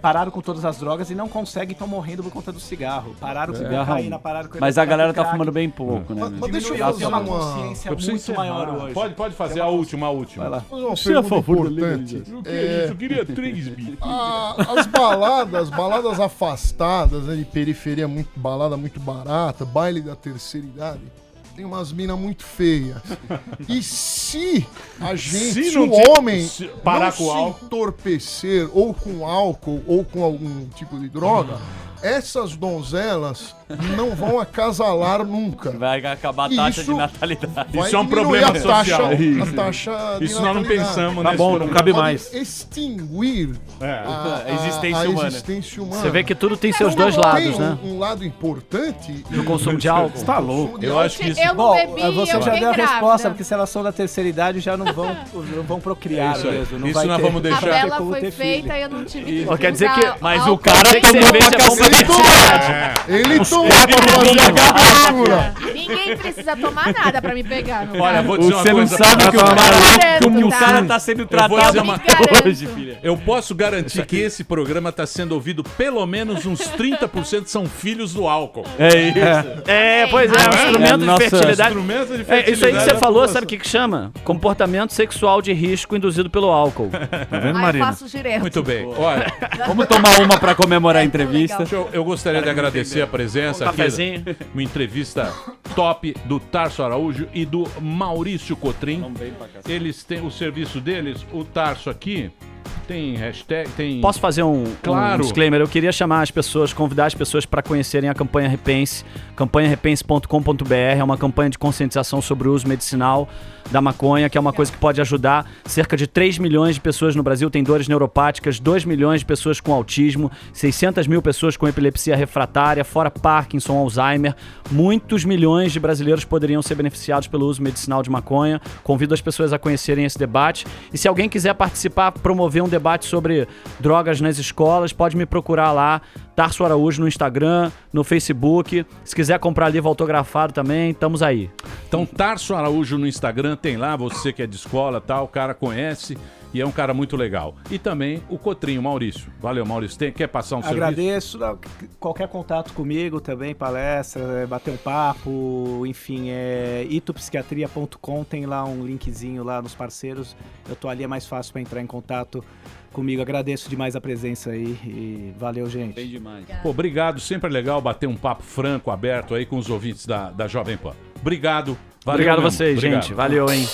pararam com todas as drogas e não conseguem, estão morrendo por conta do cigarro. Pararam com cocaína, pararam com Mas a galera tá crack. fumando bem pouco, né? Mas deixa eu Diminuiu, fazer tem uma uma... consciência Eu preciso muito maior encerrar. hoje. Pode fazer a última. Vai lá. fazer uma Você é a pergunta favor da importante. legalização? O que é isso? Eu queria 3 bi. As baladas afastadas, né, de periferia, balada muito barata, baile da terceira idade, tem umas minas muito feias. E se a gente, Se não o te- homem, se parar não com se álcool. entorpecer ou com álcool ou com algum tipo de droga, essas donzelas não vão acasalar nunca. Vai acabar a taxa Isso de natalidade. Vai Isso é um diminuir problema a taxa, social. a taxa de Isso nós não natalidade. pensamos Tá nesse bom, não problema. cabe Pode mais. extinguir A existência humana. existência humana. Você vê que tudo tem seus Então, dois tem lados, né? um lado importante No consumo de álcool. Você tá louco. Eu acho que isso... Eu não Bom, bebi, você eu já fiquei deu a grávida. resposta, porque se elas são da terceira idade já não vão procriar Isso aí. mesmo. Não Isso vai nós ter- vamos A deixar. não vai ter Bela como foi ter feita filho. e eu não tive Ó, quer dizer usar que- Mas álcool. o cara Sei que tomou cerveja é bom pra fertilidade. Ele tomou pra fazer a cobertura. Ninguém precisa tomar nada pra me pegar. No Olha, caso. vou dizer uma Você não coisa. sabe que o cara, Garanto, como o tá? cara tá sendo vou tratado dizer uma- hoje, filha. Eu posso garantir que esse programa está sendo ouvido pelo menos uns 30% são filhos do álcool. É isso. Pois é, um instrumento de Nossa, fertilidade. Instrumento de Isso aí que fertilidade você da falou, população. sabe o que chama? Comportamento sexual de risco induzido pelo álcool. Tá vendo, Aí eu Marina? faço direto. Muito bem. Olha, Vamos tomar uma pra comemorar a entrevista. eu gostaria de agradecer a presença aqui. Cafezinho. Uma entrevista top do Tarso Araújo e do Maurício Cotrim. Eles têm o serviço deles, o Tarso aqui tem hashtag, tem... Posso fazer um Claro. disclaimer? Eu queria chamar as pessoas, convidar as pessoas para conhecerem a campanha Repense, campanharepense.com.br, é uma campanha de conscientização sobre o uso medicinal da maconha, que é uma coisa que pode ajudar cerca de 3 milhões de pessoas no Brasil têm dores neuropáticas, 2 milhões de pessoas com autismo, 600 mil pessoas com epilepsia refratária, fora Parkinson, Alzheimer. Muitos milhões de brasileiros poderiam ser beneficiados pelo uso medicinal de maconha. Convido as pessoas a conhecerem esse debate. E se alguém quiser participar, promover um debate sobre drogas nas escolas, pode me procurar lá, Tarso Araújo no Instagram, no Facebook. Se quiser comprar livro autografado também, estamos aí. Então, Tarso Araújo no Instagram, tem lá, você que é de escola, tal, o cara conhece e é um cara muito legal. E também o Cotrim, o Maurício. Valeu, Maurício. Quer passar um serviço? Agradeço. Qualquer contato comigo também, palestra, bater um papo, enfim, itopsiquiatria.com, tem lá um linkzinho lá nos parceiros. Eu tô ali, é mais fácil para entrar em contato comigo. Agradeço demais a presença aí e valeu, gente. Bem demais. Pô, obrigado, sempre é legal bater um papo franco, aberto aí com os ouvintes da Jovem Pan. Obrigado. Valeu Obrigado a mesmo. vocês, Obrigado. gente. Valeu, hein?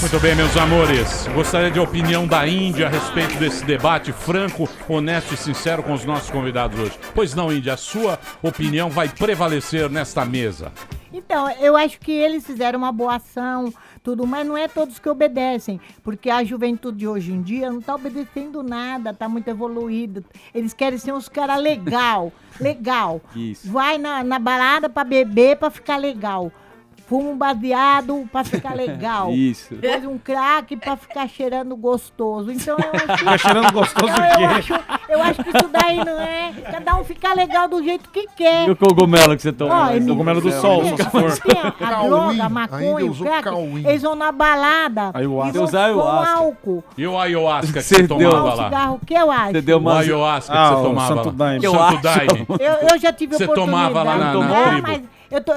Muito bem, meus amores. Gostaria de opinião da Índia a respeito desse debate franco, honesto e sincero com os nossos convidados hoje. Pois não, Índia, a sua opinião vai prevalecer nesta mesa. Então, eu acho que eles fizeram uma boa ação, tudo, mas não é todos que obedecem, porque a juventude de hoje em dia não tá obedecendo nada, tá muito evoluída. Eles querem ser uns caras legal. Isso. Vai na balada pra beber, pra ficar legal. Fuma um baseado pra ficar legal. Isso. Depois um crack pra ficar cheirando gostoso. Então eu acho... Fica cheirando gostoso Então, o quê? eu acho que isso daí não é... Cada um fica legal do jeito que quer. E o cogumelo que você toma? Cogumelo do sol, Tem se for. a droga, a maconha, o crack, eles vão na balada Ayahuasca. e vão Usar com ayahuasca. álcool. E o ayahuasca que Você você tomava O lá? cigarro que eu acho. Você deu O uma... ayahuasca que Ah, você o tomava Santo lá? Daime. Eu Santo acho. Daime. Eu já tive Você oportunidade. tomava lá na É, tribo? mas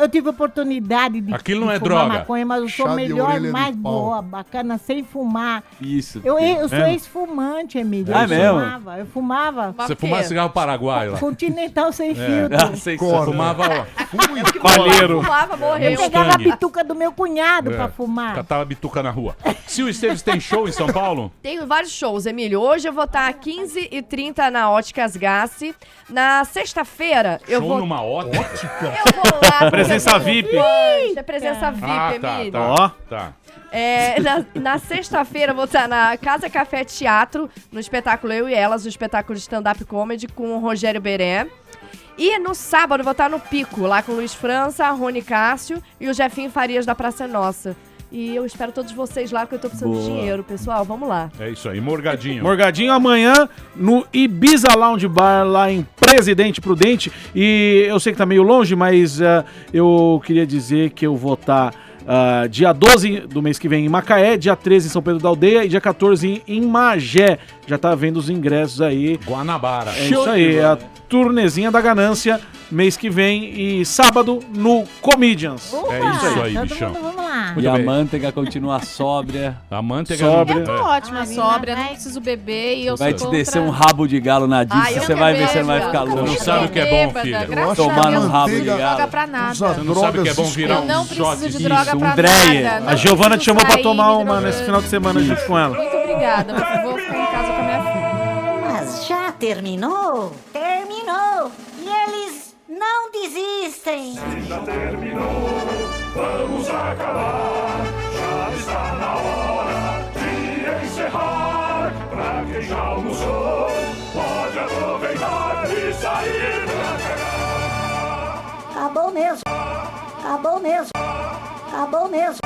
eu tive oportunidade de Aquilo não é fumar droga. maconha, mas eu sou Chá de melhor, orelha de mais pau. boa, bacana, sem fumar. Isso. Eu sou É? ex-fumante, Emílio. Ah, eu mesmo? fumava, eu fumava. Você fumava cigarro paraguai lá? Continental sem É. filtro. Ah, sei que Cora. Fumava, ó. Palheiro. Fumava, morreu. Eu pegava a Mustang. bituca do meu cunhado pra fumar. Catava bituca na rua. Se o Esteves tem show em São Paulo? Tenho vários shows, Emílio. Hoje eu vou estar às 15h30 na Óticas Gassi. Na sexta-feira eu Show vou... numa ótica? Eu vou lá. Presença VIP. É presença VIP, Ah, tá, Emílio. tá. Ó. Tá. Na sexta-feira eu vou estar na Casa Café Teatro, no espetáculo Eu e Elas, o espetáculo de stand-up comedy com o Rogério Beré. E no sábado eu vou estar no Pico, lá com o Luiz França, Rony Cássio e o Jefinho Farias da Praça é Nossa. E eu espero todos vocês lá, porque eu tô precisando de dinheiro, pessoal. Vamos lá. É isso aí, Morgadinho. Morgadinho amanhã no Ibiza Lounge Bar, lá em Presidente Prudente. E eu sei que tá meio longe, mas eu queria dizer que eu vou estar dia 12 do mês que vem em Macaé, dia 13 em São Pedro da Aldeia e dia 14 em Magé. Já tá vendo os ingressos aí. Guanabara. É isso aí, é a turnezinha da ganância, mês que vem e sábado no Comedians. É isso aí, todo bichão. mundo, vamos lá. E a manteiga continua sóbria. A manteiga Sóbria. Eu tô ótima, sóbria, não preciso beber e eu Vai sou te descer um contra... rabo de galo na disso, Ai, eu você não vai quero ver se não vai ver, ficar eu louco. Não sabe o que é bom, bêbada, filho. graças Tomar a Deus, no rabo não de preciso de galo. droga pra nada. Usa Você não sabe o que é bom drogas virar Eu um não shot preciso de de droga Isso, um pra Dreyer. nada. Não A Giovana te preciso chamou pra sair, tomar me uma drogando. nesse final de semana junto com ela. Muito obrigada, mas eu vou ficar em casa com a minha filha. Mas já terminou? Terminou! E eles não desistem! Já terminou, vamos acabar. Já está na hora de encerrar. Pra quem já almoçou, pode aproveitar e sair pra cagar. Acabou mesmo! Acabou mesmo! Acabou mesmo!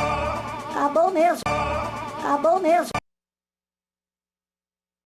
Acabou mesmo! Acabou mesmo!